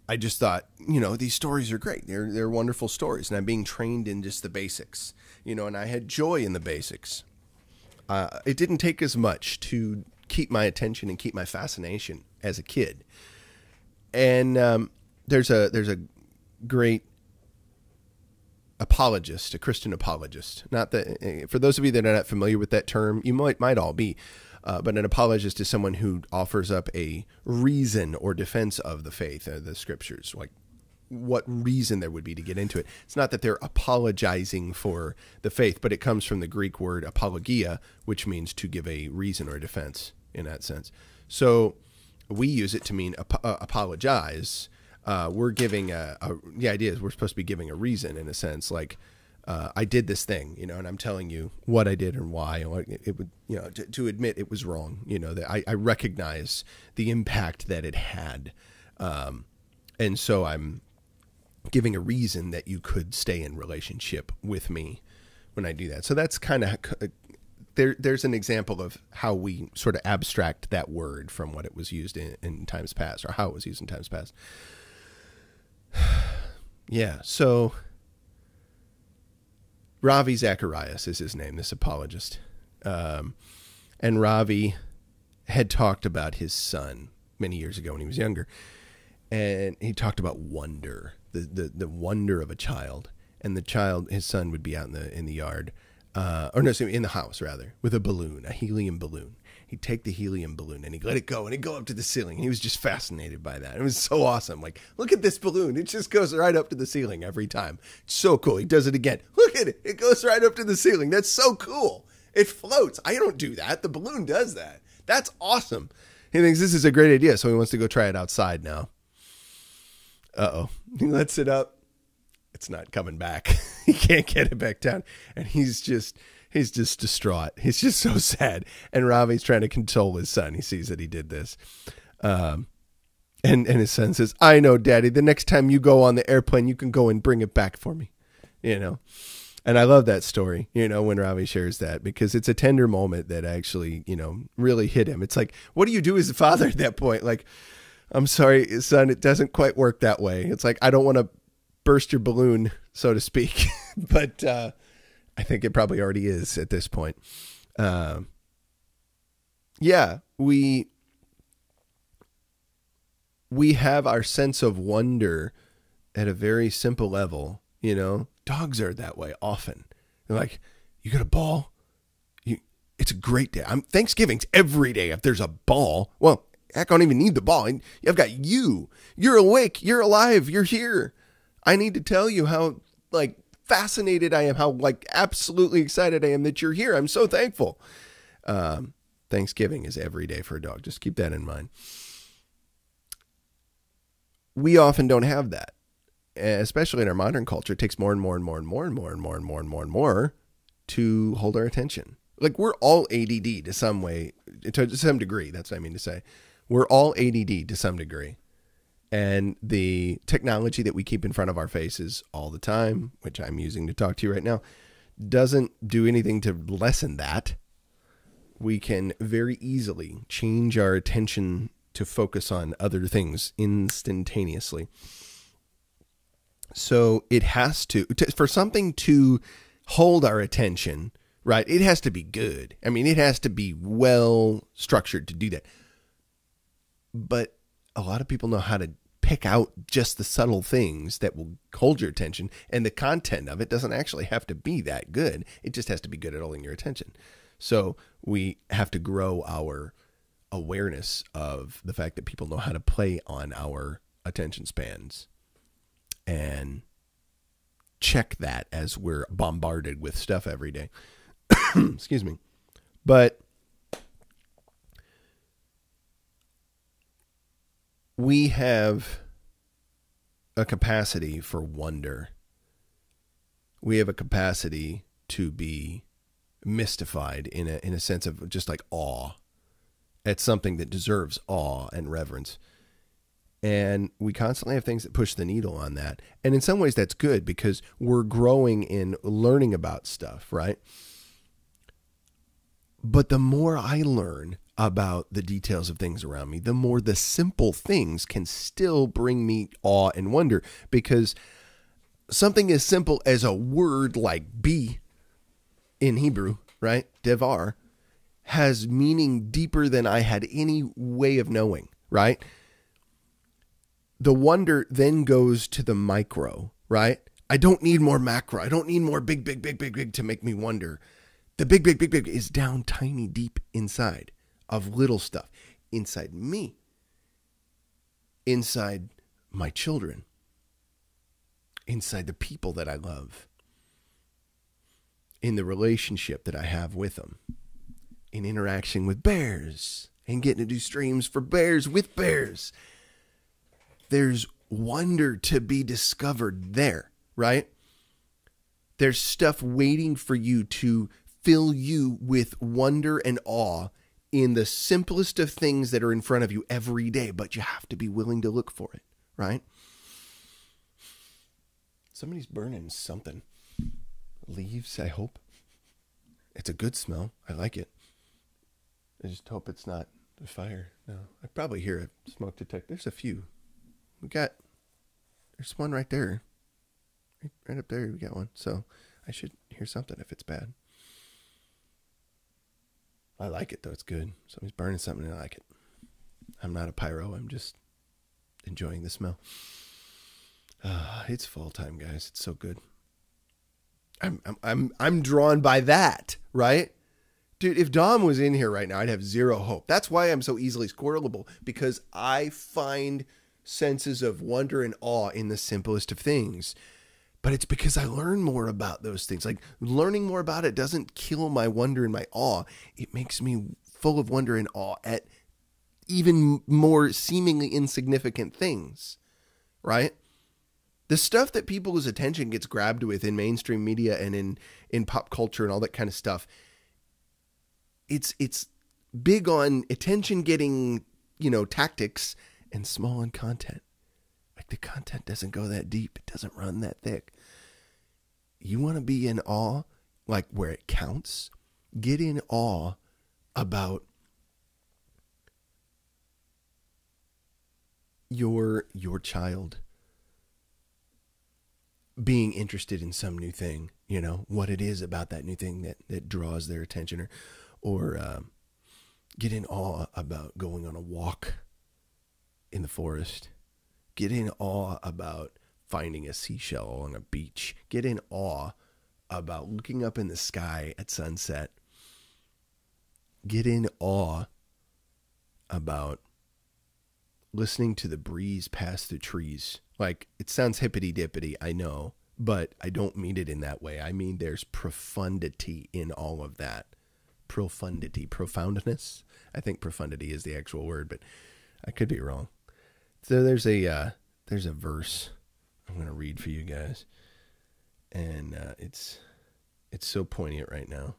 I just thought, these stories are great. They're wonderful stories. And I'm being trained in just the basics, and I had joy in the basics. It didn't take as much to keep my attention and keep my fascination as a kid. And there's a great apologist, a Christian apologist. Not that, for those of you that are not familiar with that term, you might all be, but an apologist is someone who offers up a reason or defense of the faith, the scriptures, like what reason there would be to get into it. It's not that they're apologizing for the faith, but it comes from the Greek word apologia, which means to give a reason or a defense in that sense. So we use it to mean apologize. We're giving the idea is we're supposed to be giving a reason, in a sense, like I did this thing, and I'm telling you what I did and why. It would, to admit it was wrong, that I recognize the impact that it had, and so I'm giving a reason that you could stay in relationship with me when I do that. So that's kind of there's an example of how we sort of abstract that word from what it was used in times past, or how it was used in times past. Yeah, so Ravi Zacharias is his name, this apologist. And Ravi had talked about his son many years ago when he was younger. And he talked about wonder, the wonder of a child. And his son would be out in the yard, in the house rather, with a balloon, a helium balloon. He'd take the helium balloon and he'd let it go and it'd go up to the ceiling. And he was just fascinated by that. It was so awesome. Like, look at this balloon. It just goes right up to the ceiling every time. It's so cool. He does it again. Look at it. It goes right up to the ceiling. That's so cool. It floats. I don't do that. The balloon does that. That's awesome. He thinks this is a great idea. So he wants to go try it outside now. Uh-oh. He lets it up. It's not coming back. He can't get it back down. And he's just distraught. He's just so sad. And Ravi's trying to console his son. He sees that he did this. And his son says, I know, Daddy, the next time you go on the airplane, you can go and bring it back for me. And I love that story, when Ravi shares that, because it's a tender moment that actually, really hit him. It's like, what do you do as a father at that point? Like, I'm sorry, son, it doesn't quite work that way. It's like, I don't want to burst your balloon, so to speak. But, I think it probably already is at this point. Yeah, we have our sense of wonder at a very simple level. Dogs are that way often. They're like, you got a ball? It's a great day. Thanksgiving's every day. If there's a ball, well, heck, I don't even need the ball. I've got you. You're awake. You're alive. You're here. I need to tell you how, fascinated I am, how absolutely excited I am that you're here. I'm so thankful. Thanksgiving is every day for a dog. Just keep that in mind. We often don't have that, especially in our modern culture. It takes more and more and more and more and more and more and more and more and more to hold our attention. Like, we're all ADD to some way, to some degree. That's what I mean to say. We're all ADD to some degree. And the technology that we keep in front of our faces all the time, which I'm using to talk to you right now, doesn't do anything to lessen that. We can very easily change our attention to focus on other things instantaneously. So it has to for something to hold our attention, right? It has to be good. I mean, it has to be well structured to do that. But a lot of people know how to pick out just the subtle things that will hold your attention, and the content of it doesn't actually have to be that good. It just has to be good at holding your attention. So we have to grow our awareness of the fact that people know how to play on our attention spans, and check that as we're bombarded with stuff every day. Excuse me. But we have a capacity for wonder. We have a capacity to be mystified in a sense of just like awe at something that deserves awe and reverence. And we constantly have things that push the needle on that. And in some ways that's good because we're growing in learning about stuff, right? But the more I learn about the details of things around me, the more the simple things can still bring me awe and wonder, because something as simple as a word like be in Hebrew, right? Devar, has meaning deeper than I had any way of knowing, right? The wonder then goes to the micro, right? I don't need more macro. I don't need more big to make me wonder. The big is down tiny deep inside of little stuff. Inside me. Inside my children. Inside the people that I love. In the relationship that I have with them. In interaction with bears. And getting to do streams for bears with bears. There's wonder to be discovered there, right? There's stuff waiting for you to fill you with wonder and awe in the simplest of things that are in front of you every day, but you have to be willing to look for it, right? Somebody's burning something. Leaves, I hope. It's a good smell. I like it. I just hope it's not the fire. No, I probably hear a smoke detector. There's a few. There's one right there. Right up there, we got one. So I should hear something if it's bad. I like it, though. It's good. Somebody's burning something and I like it. I'm not a pyro. I'm just enjoying the smell. It's fall time, guys. It's so good. I'm drawn by that, right? Dude, if Dom was in here right now, I'd have zero hope. That's why I'm so easily squirrelable, because I find senses of wonder and awe in the simplest of things. But it's because I learn more about those things. Like, learning more about it doesn't kill my wonder and my awe. It makes me full of wonder and awe at even more seemingly insignificant things, right? The stuff that people's attention gets grabbed with in mainstream media and in pop culture and all that kind of stuff, it's big on attention getting, tactics, and small on content. Like, the content doesn't go that deep. It doesn't run that thick. You want to be in awe, like where it counts? Get in awe about your child being interested in some new thing, what it is about that new thing that draws their attention, or get in awe about going on a walk in the forest. Get in awe about finding a seashell on a beach. Get in awe about looking up in the sky at sunset. Get in awe about listening to the breeze pass through trees. Like, it sounds hippity-dippity, I know, but I don't mean it in that way. I mean there's profundity in all of that. Profundity, profoundness. I think profundity is the actual word, but I could be wrong. So there's a verse I'm going to read for you guys, and it's so poignant right now.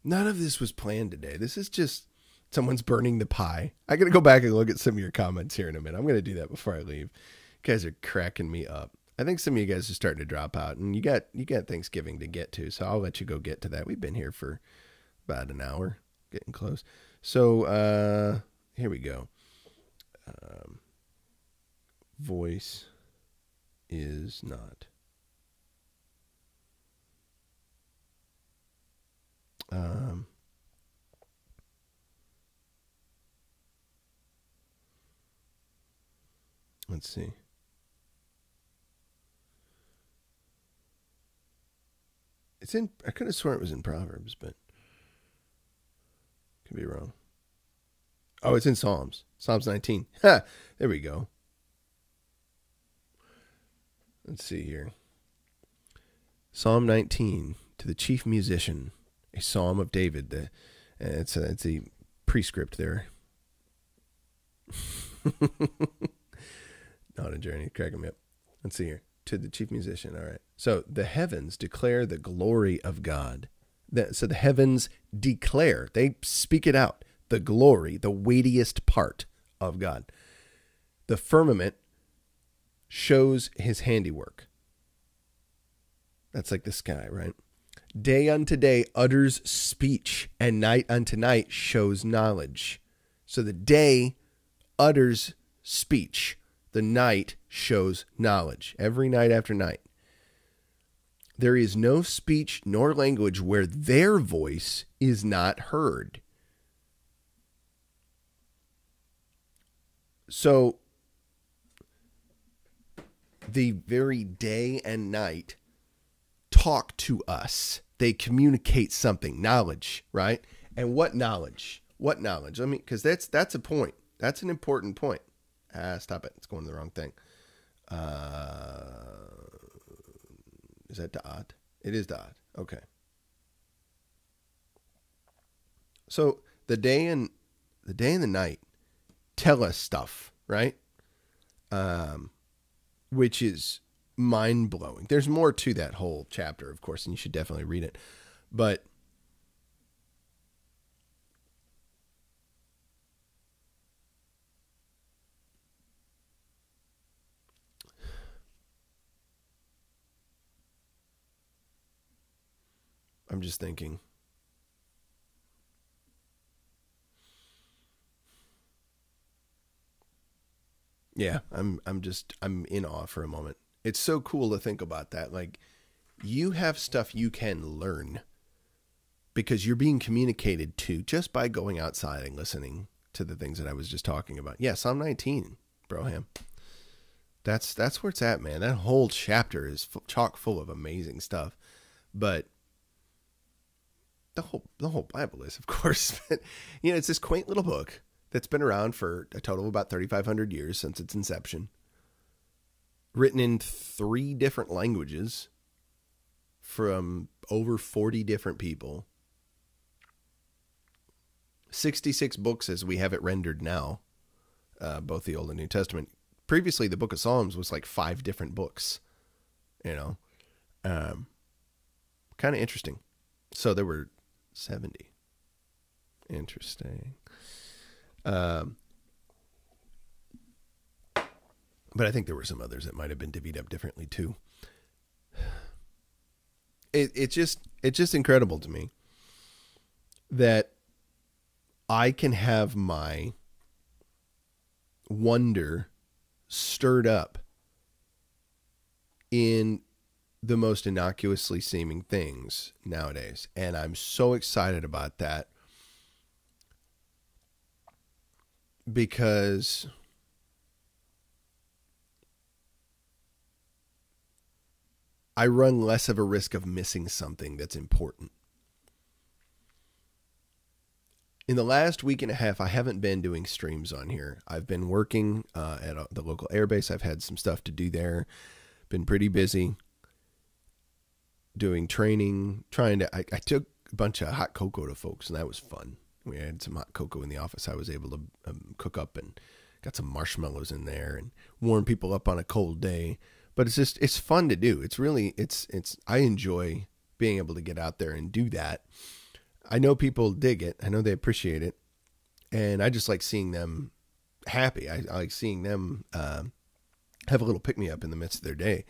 None of this was planned today. This is just someone's burning the pie. I got to go back and look at some of your comments here in a minute. I'm going to do that before I leave. You guys are cracking me up. I think some of you guys are starting to drop out, and you got Thanksgiving to get to, so I'll let you go get to that. We've been here for about an hour. Getting close. So here we go. Voice is not. Let's see. It's in. I could have sworn it was in Proverbs, but could be wrong. Oh, it's in Psalms. Psalms 19. Ha! There we go. Let's see here. Psalm 19, to the chief musician, a psalm of David. It's a prescript there. Not a journey. Cracking me up. Let's see here. To the chief musician. All right. So the heavens declare the glory of God. So the heavens declare, they speak it out, the glory, the weightiest part of God. The firmament shows his handiwork. That's like the sky, right? Day unto day utters speech, and night unto night shows knowledge. So the day utters speech. The night shows knowledge. Every night after night. There is no speech nor language where their voice is not heard. So the very day and night talk to us. They communicate something, knowledge, right? And what knowledge? What knowledge? I mean, because that's a point. That's an important point. Stop it. It's going to the wrong thing. Is that dot? It is dot. Okay. So the day and the night tell us stuff, right? Which is mind-blowing. There's more to that whole chapter, of course, and you should definitely read it. But I'm just thinking. Yeah, I'm in awe for a moment. It's so cool to think about that. Like, you have stuff you can learn because you're being communicated to just by going outside and listening to the things that I was just talking about. Yeah, Psalm 19, Broham. That's where it's at, man. That whole chapter is chock full of amazing stuff. But the whole Bible is, of course. But, you know, it's this quaint little book that's been around for a total of about 3,500 years since its inception. Written in 3 different languages from over 40 different people. 66 books as we have it rendered now, both the Old and New Testament. Previously, the book of Psalms was like 5 different books, you know. Kind of interesting. So there were 70. Interesting. But I think there were some others that might have been divvied up differently too. It's just incredible to me that I can have my wonder stirred up in the most innocuously seeming things nowadays. And I'm so excited about that because I run less of a risk of missing something that's important. In the last week and a half, I haven't been doing streams on here. I've been working at the local airbase. I've had some stuff to do there. Been pretty busy doing training, I took a bunch of hot cocoa to folks, and that was fun. We had some hot cocoa in the office. I was able to cook up and got some marshmallows in there and warm people up on a cold day. But it's fun to do. I enjoy being able to get out there and do that. I know people dig it. I know they appreciate it. And I just like seeing them happy. I like seeing them have a little pick-me-up in the midst of their day.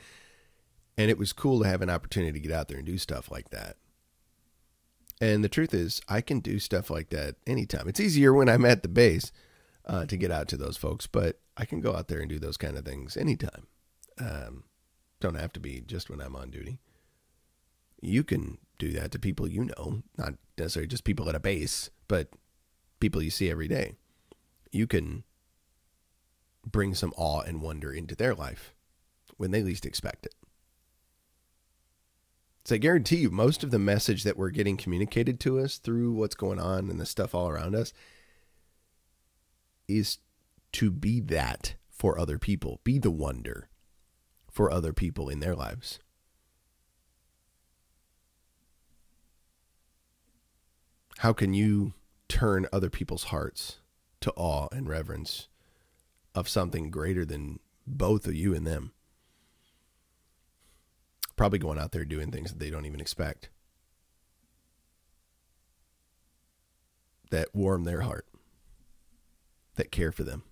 And it was cool to have an opportunity to get out there and do stuff like that. And the truth is, I can do stuff like that anytime. It's easier when I'm at the base to get out to those folks, but I can go out there and do those kind of things anytime. Don't have to be just when I'm on duty. You can do that to people you know, not necessarily just people at a base, but people you see every day. You can bring some awe and wonder into their life when they least expect it. So I guarantee you, most of the message that we're getting communicated to us through what's going on and the stuff all around us is to be that for other people. Be the wonder for other people in their lives. How can you turn other people's hearts to awe and reverence of something greater than both of you and them? Probably going out there doing things that they don't even expect, that warm their heart, that care for them.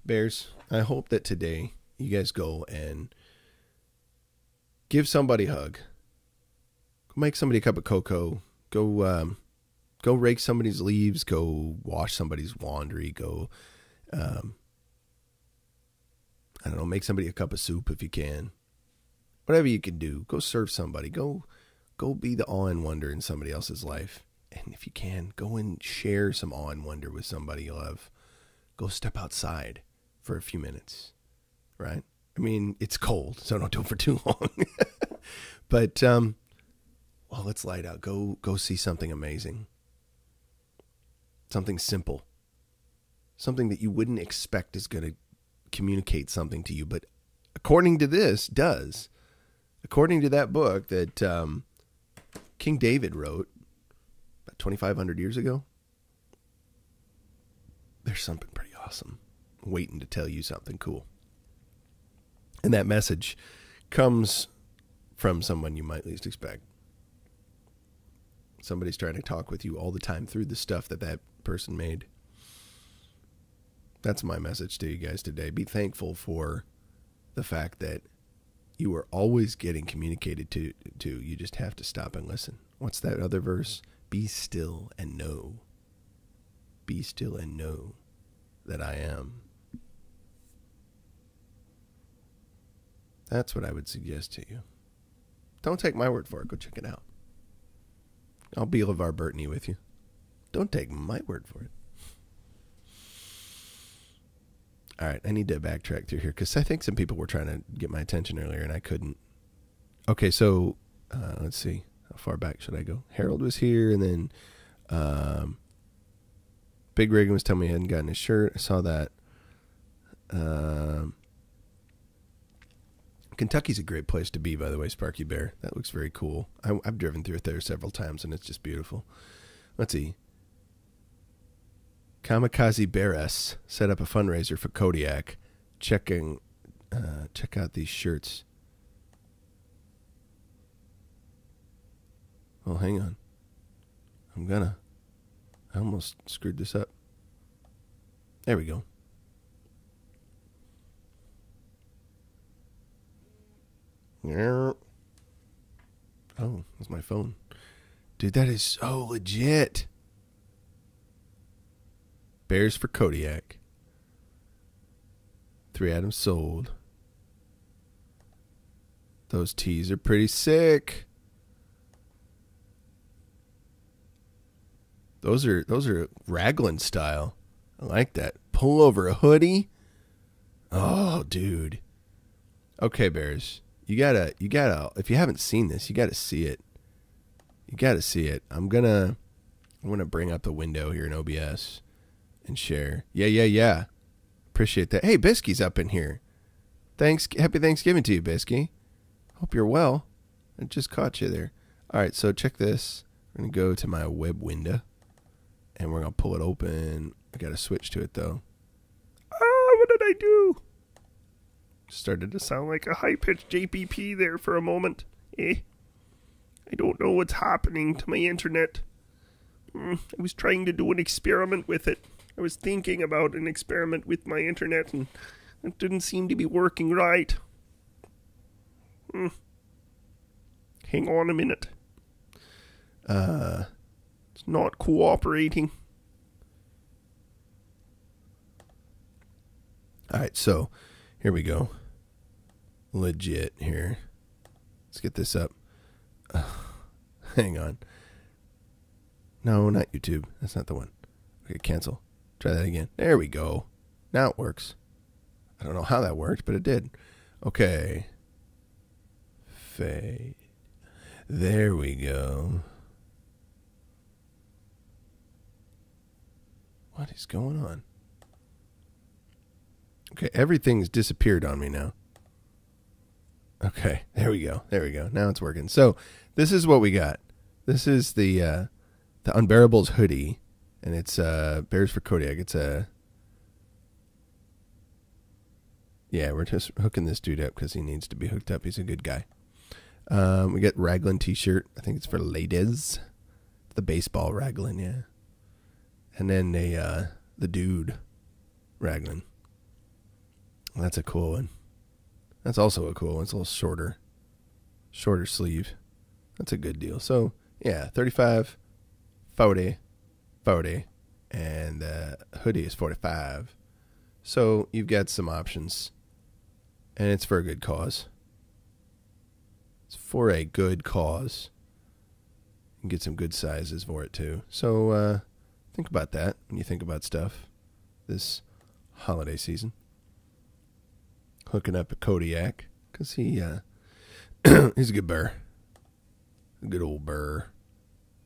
Bears, I hope that today you guys go and give somebody a hug. Make somebody a cup of cocoa. Go rake somebody's leaves. Go wash somebody's laundry. Go, I don't know, make somebody a cup of soup if you can. Whatever you can do, go serve somebody. Go be the awe and wonder in somebody else's life. And if you can, go and share some awe and wonder with somebody you love. Go step outside for a few minutes, right? I mean, it's cold, so don't do it for too long. But, well, let's light out. Go see something amazing. Something simple. Something that you wouldn't expect is going to communicate something to you, but according to this, does. According to that book that King David wrote about 2,500 years ago, there's something pretty awesome waiting to tell you something cool. And that message comes from someone you might least expect. Somebody's trying to talk with you all the time through the stuff that person made. That's my message to you guys today. Be thankful for the fact that you are always getting communicated to. You just have to stop and listen. What's that other verse? Be still and know. Be still and know that I am. That's what I would suggest to you. Don't take my word for it. Go check it out. I'll be LeVar Burton with you. Don't take my word for it. All right, I need to backtrack through here because I think some people were trying to get my attention earlier and I couldn't. Okay, so let's see. How far back should I go? Harold was here, and then Big Reagan was telling me he hadn't gotten his shirt. I saw that. Kentucky's a great place to be, by the way, Sparky Bear. That looks very cool. I've driven through it there several times, and it's just beautiful. Let's see. Kamikaze Bear-S set up a fundraiser for Kodiak. Check out these shirts. Well, hang on. I almost screwed this up. There we go. Oh, that's my phone. Dude, that is so legit. Bears for Kodiak. 3 items sold. Those tees are pretty sick. Those are Raglan style. I like that. Pull over a hoodie. Oh, dude. Okay, Bears. You gotta, if you haven't seen this, you gotta see it. You gotta see it. I'm gonna bring up the window here in OBS and share. Yeah. Appreciate that. Hey, Bisky's up in here. Happy Thanksgiving to you, Bisky. Hope you're well. I just caught you there. All right, so check this. I'm gonna go to my web window, and we're gonna pull it open. I gotta switch to it though. What did I do? Started to sound like a high-pitched JPP there for a moment. I don't know what's happening to my internet. I was trying to do an experiment with it. I was thinking about an experiment with my internet, and it didn't seem to be working right. Hang on a minute. It's not cooperating. All right, so here we go. Legit here. Let's get this up. Hang on. No, not YouTube. That's not the one. Okay, cancel. Try that again. There we go. Now it works. I don't know how that worked, but it did. Okay. Fade. There we go. What is going on? Okay, everything's disappeared on me now. Okay, there we go. There we go. Now it's working. So this is what we got. This is the Unbearables hoodie, and it's Bears for Kodiak. It's yeah, we're just hooking this dude up because he needs to be hooked up. He's a good guy. We get Raglan t-shirt. I think it's for ladies. The baseball Raglan, yeah. And then the dude Raglan. That's a cool one. That's also a cool one. It's a little shorter sleeve. That's a good deal. So, yeah, 35, 40, 40, and the hoodie is 45. So, you've got some options, and it's for a good cause. It's for a good cause. You can get some good sizes for it, too. So, think about that when you think about stuff this holiday season. Hooking up a Kodiak because he's a good burr. A good old burr.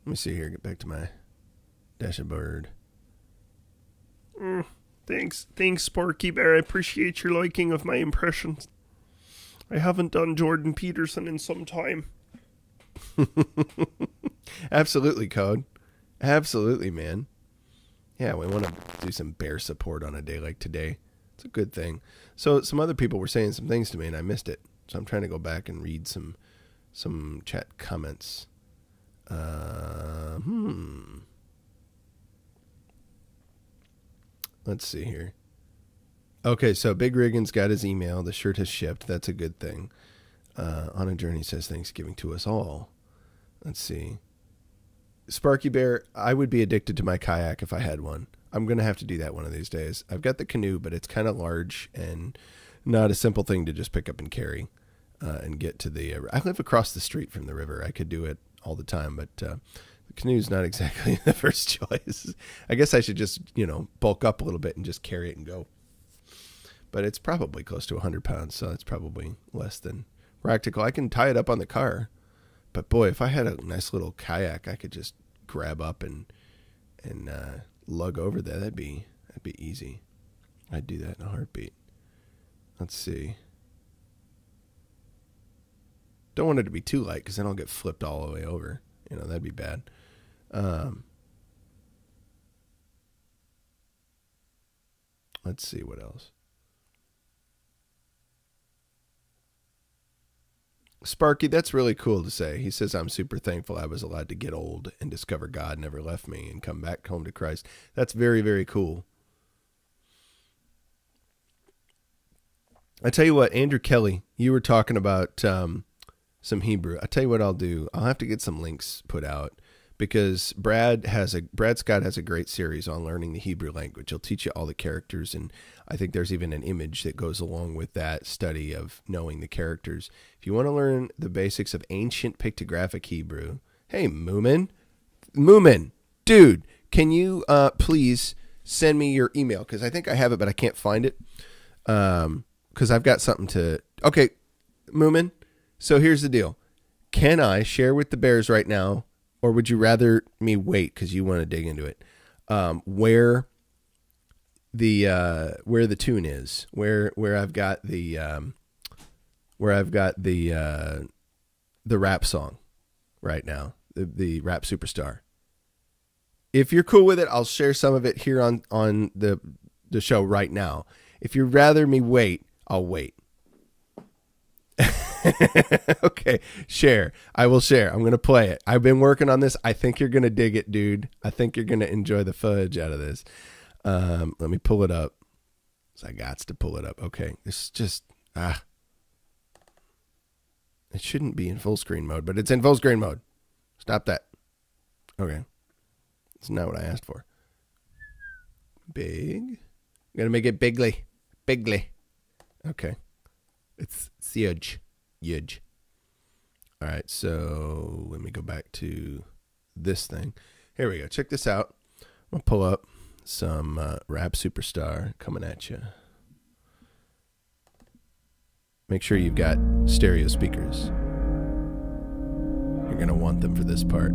Let me see here. Get back to my dashboard. Thanks, Sparky Bear. I appreciate your liking of my impressions. I haven't done Jordan Peterson in some time. Absolutely, Code. Absolutely, man. Yeah, we want to do some bear support on a day like today. It's a good thing. So some other people were saying some things to me, and I missed it. So I'm trying to go back and read some chat comments. Let's see here. Okay, so Big Riggins got his email. The shirt has shipped. That's a good thing. On a Journey says Thanksgiving to us all. Let's see. Sparky Bear, I would be addicted to my kayak if I had one. I'm going to have to do that one of these days. I've got the canoe, but it's kind of large and not a simple thing to just pick up and carry and get to the... I live across the street from the river. I could do it all the time, but the canoe's not exactly the first choice. I guess I should just, bulk up a little bit and just carry it and go. But it's probably close to 100 pounds, so it's probably less than practical. I can tie it up on the car, but boy, if I had a nice little kayak, I could just grab up and lug over there. That'd be easy. I'd do that in a heartbeat. Let's see. Don't want it to be too light because then I'll get flipped all the way over. That'd be bad. Let's see what else. Sparky, that's really cool to say. He says, I'm super thankful I was allowed to get old and discover God never left me and come back home to Christ. That's very, very cool. I tell you what, Andrew Kelly, you were talking about some Hebrew. I tell you what I'll do. I'll have to get some links put out because Brad Scott has a great series on learning the Hebrew language. He'll teach you all the characters, and I think there's even an image that goes along with that study of knowing the characters. If you want to learn the basics of ancient pictographic Hebrew, hey, Moomin, dude, can you please send me your email? Because I think I have it, but I can't find it. Because I've got something to... Okay, Moomin, so here's the deal. Can I share with the Bears right now, or would you rather me wait because you want to dig into it, where the tune is, where I've got the rap song right now, the rap superstar. If you're cool with it, I'll share some of it here on the show right now. If you'd rather me wait, I'll wait. Okay, share. I will share. I'm going to play it. I've been working on this. I think you're going to dig it, dude. I think you're going to enjoy the fudge out of this. Let me pull it up. So I got to pull it up. Okay, it's just it shouldn't be in full screen mode, but it's in full screen mode. Stop that. Okay, it's not what I asked for. Big. I'm gonna make it bigly. Okay, it's huge. All right, so let me go back to this thing. Here we go. Check this out. I'm gonna pull up some rap superstar coming at you. Make sure you've got stereo speakers. You're gonna want them for this part.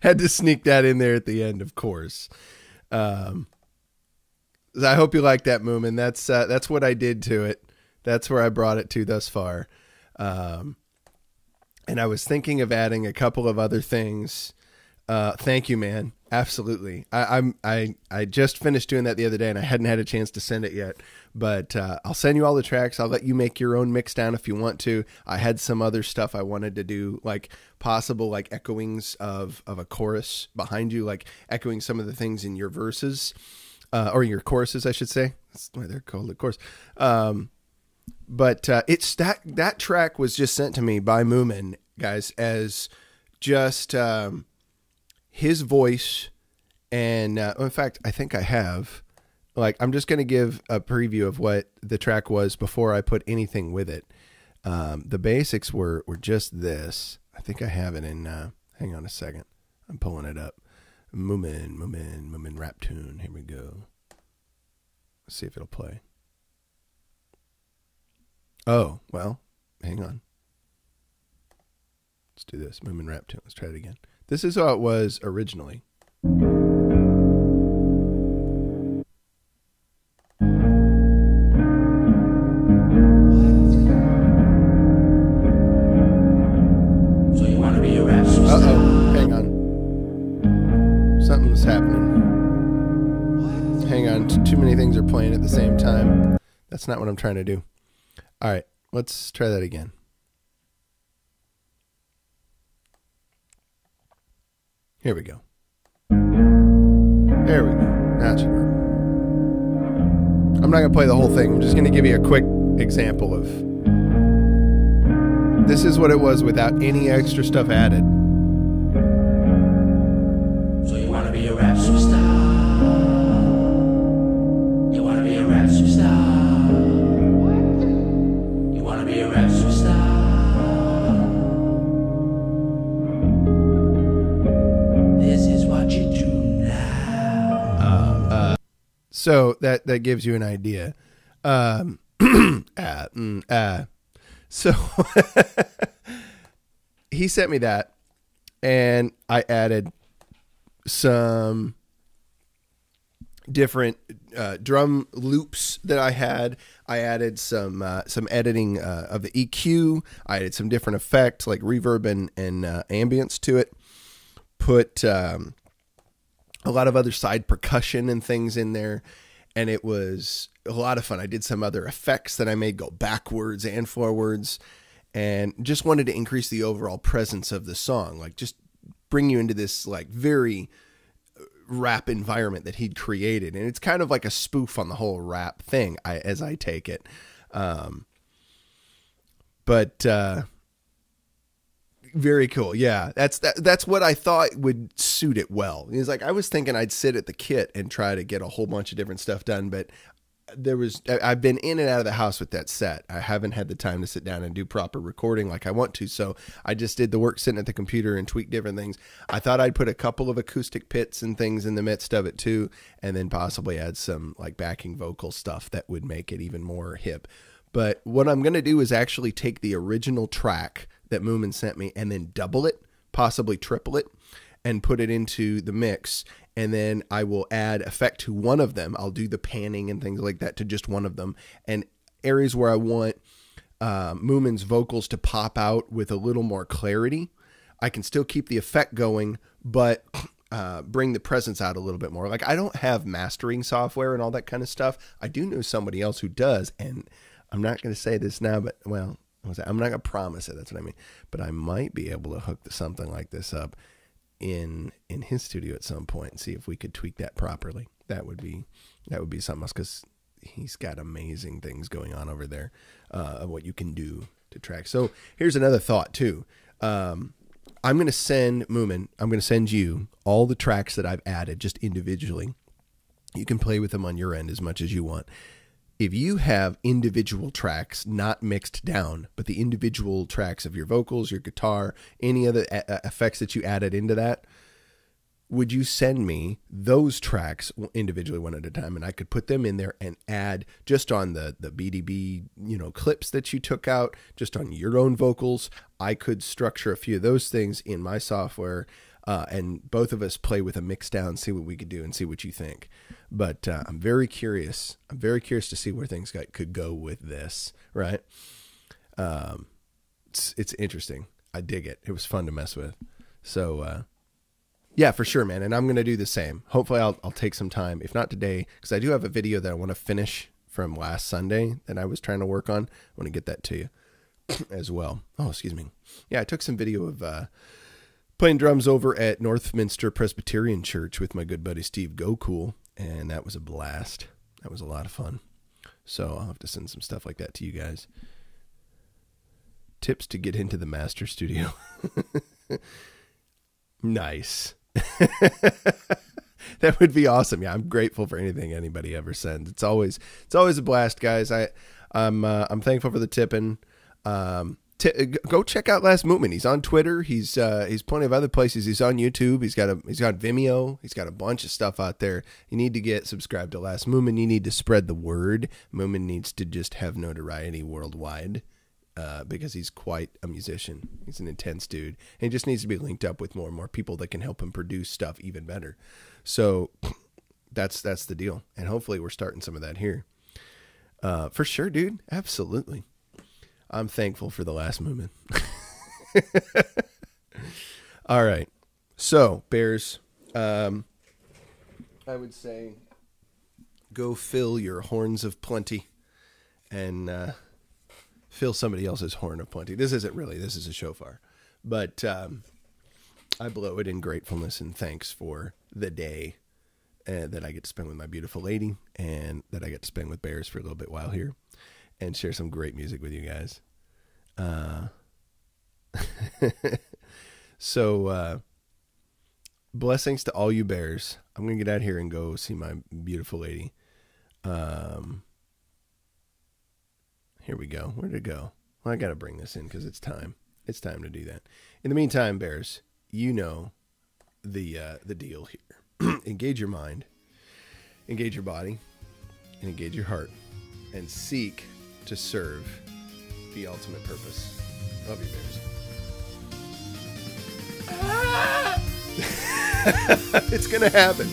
Had to sneak that in there at the end, of course. I hope you like that, Moomin. That's what I did to it. That's where I brought it to thus far. And I was thinking of adding a couple of other things. Thank you, man. Absolutely. I just finished doing that the other day, and I hadn't had a chance to send it yet. But I'll send you all the tracks. I'll let you make your own mix down if you want to. I had some other stuff I wanted to do, like possible like echoings of a chorus behind you, like echoing some of the things in your verses, or your choruses, I should say. That's why they're called a chorus. But it's that track was just sent to me by Moomin, guys, as just his voice. And in fact, I think I have, like, I'm just going to give a preview of what the track was before I put anything with it. The basics were just this. I think I have it in, hang on a second. I'm pulling it up. Moomin rap tune. Here we go. Let's see if it'll play. Oh, well, hang on. Let's do this. Moomin rap tune. Let's try it again. This is how it was originally. Uh-oh, hang on. Something's happening. Hang on, too many things are playing at the same time. That's not what I'm trying to do. All right, let's try that again. Here we go. There we go. That should work. I'm not going to play the whole thing. I'm just going to give you a quick example of... This is what it was without any extra stuff added. So you want to be a rap superstar? You want to be a rap superstar? You want to be a rap superstar? This is what you do now. So that gives you an idea. So he sent me that, and I added some different drum loops that I had. I added some editing of the EQ. I added some different effects like reverb and ambience to it. Put a lot of other side percussion and things in there, and it was a lot of fun. I did some other effects that I made go backwards and forwards, and just wanted to increase the overall presence of the song, like just bring you into this like very rap environment that he'd created. And it's kind of like a spoof on the whole rap thing, as I take it. But very cool. Yeah, that's what I thought would suit it well. It's like I was thinking I'd sit at the kit and try to get a whole bunch of different stuff done, but I've been in and out of the house with that set. I haven't had the time to sit down and do proper recording like I want to. So I just did the work sitting at the computer and tweak different things. I thought I'd put a couple of acoustic pits and things in the midst of it too, and then possibly add some like backing vocal stuff that would make it even more hip. But what I'm going to do is actually take the original track that Moomin sent me and then double it, possibly triple it, and put it into the mix. And then I will add effect to one of them. I'll do the panning and things like that to just one of them. And areas where I want Moomin's vocals to pop out with a little more clarity, I can still keep the effect going, but bring the presence out a little bit more. Like I don't have mastering software and all that kind of stuff. I do know somebody else who does. And I'm not going to say this now, but well, I'm not going to promise it. That's what I mean. But I might be able to hook something like this up in his studio at some point and see if we could tweak that properly. That would be something else, because he's got amazing things going on over there of what you can do to track. So here's another thought too. I'm going to send Moomin, I'm going to send you all the tracks that I've added just individually. You can play with them on your end as much as you want. If you have individual tracks, not mixed down, but the individual tracks of your vocals, your guitar, any other effects that you added into that, would you send me those tracks individually one at a time? And I could put them in there and add just on the BDB, clips that you took out, just on your own vocals. I could structure a few of those things in my software, and both of us play with a mix down, see what we could do and see what you think. But I'm very curious. I'm very curious to see where things could go with this, right? It's interesting. I dig it. It was fun to mess with. So, yeah, for sure, man. And I'm going to do the same. Hopefully I'll take some time, if not today, because I do have a video that I want to finish from last Sunday that I was trying to work on. I want to get that to you as well. Oh, excuse me. Yeah, I took some video of playing drums over at Northminster Presbyterian Church with my good buddy Steve Gocool. And that was a blast. That was a lot of fun. So I'll have to send some stuff like that to you guys. Tips to get into the master studio. Nice. That would be awesome. Yeah, I'm grateful for anything anybody ever sends. It's always a blast, guys. I'm thankful for the tipping. Go check out Last Movement. He's on Twitter. He's plenty of other places. He's on YouTube. He's got Vimeo. He's got a bunch of stuff out there. You need to get subscribed to Last Movement. You need to spread the word. Movement needs to just have notoriety worldwide, because he's quite a musician. He's an intense dude, and he just needs to be linked up with more and more people that can help him produce stuff even better. So that's the deal, and hopefully we're starting some of that here. For sure, dude. Absolutely. I'm thankful for the Last Movement. All right. So, Bears, I would say go fill your horns of plenty and fill somebody else's horn of plenty. This isn't really, this is a shofar. But I blow it in gratefulness and thanks for the day that I get to spend with my beautiful lady, and that I get to spend with bears for a little bit while here, and share some great music with you guys. So blessings to all you bears. I'm gonna get out here and go see my beautiful lady. Here we go. Where'd it go? Well, I gotta bring this in because it's time. It's time to do that. In the meantime, bears, you know the deal here. Engage your mind, engage your body, and engage your heart, and seek to serve the ultimate purpose of your bears. It's gonna happen.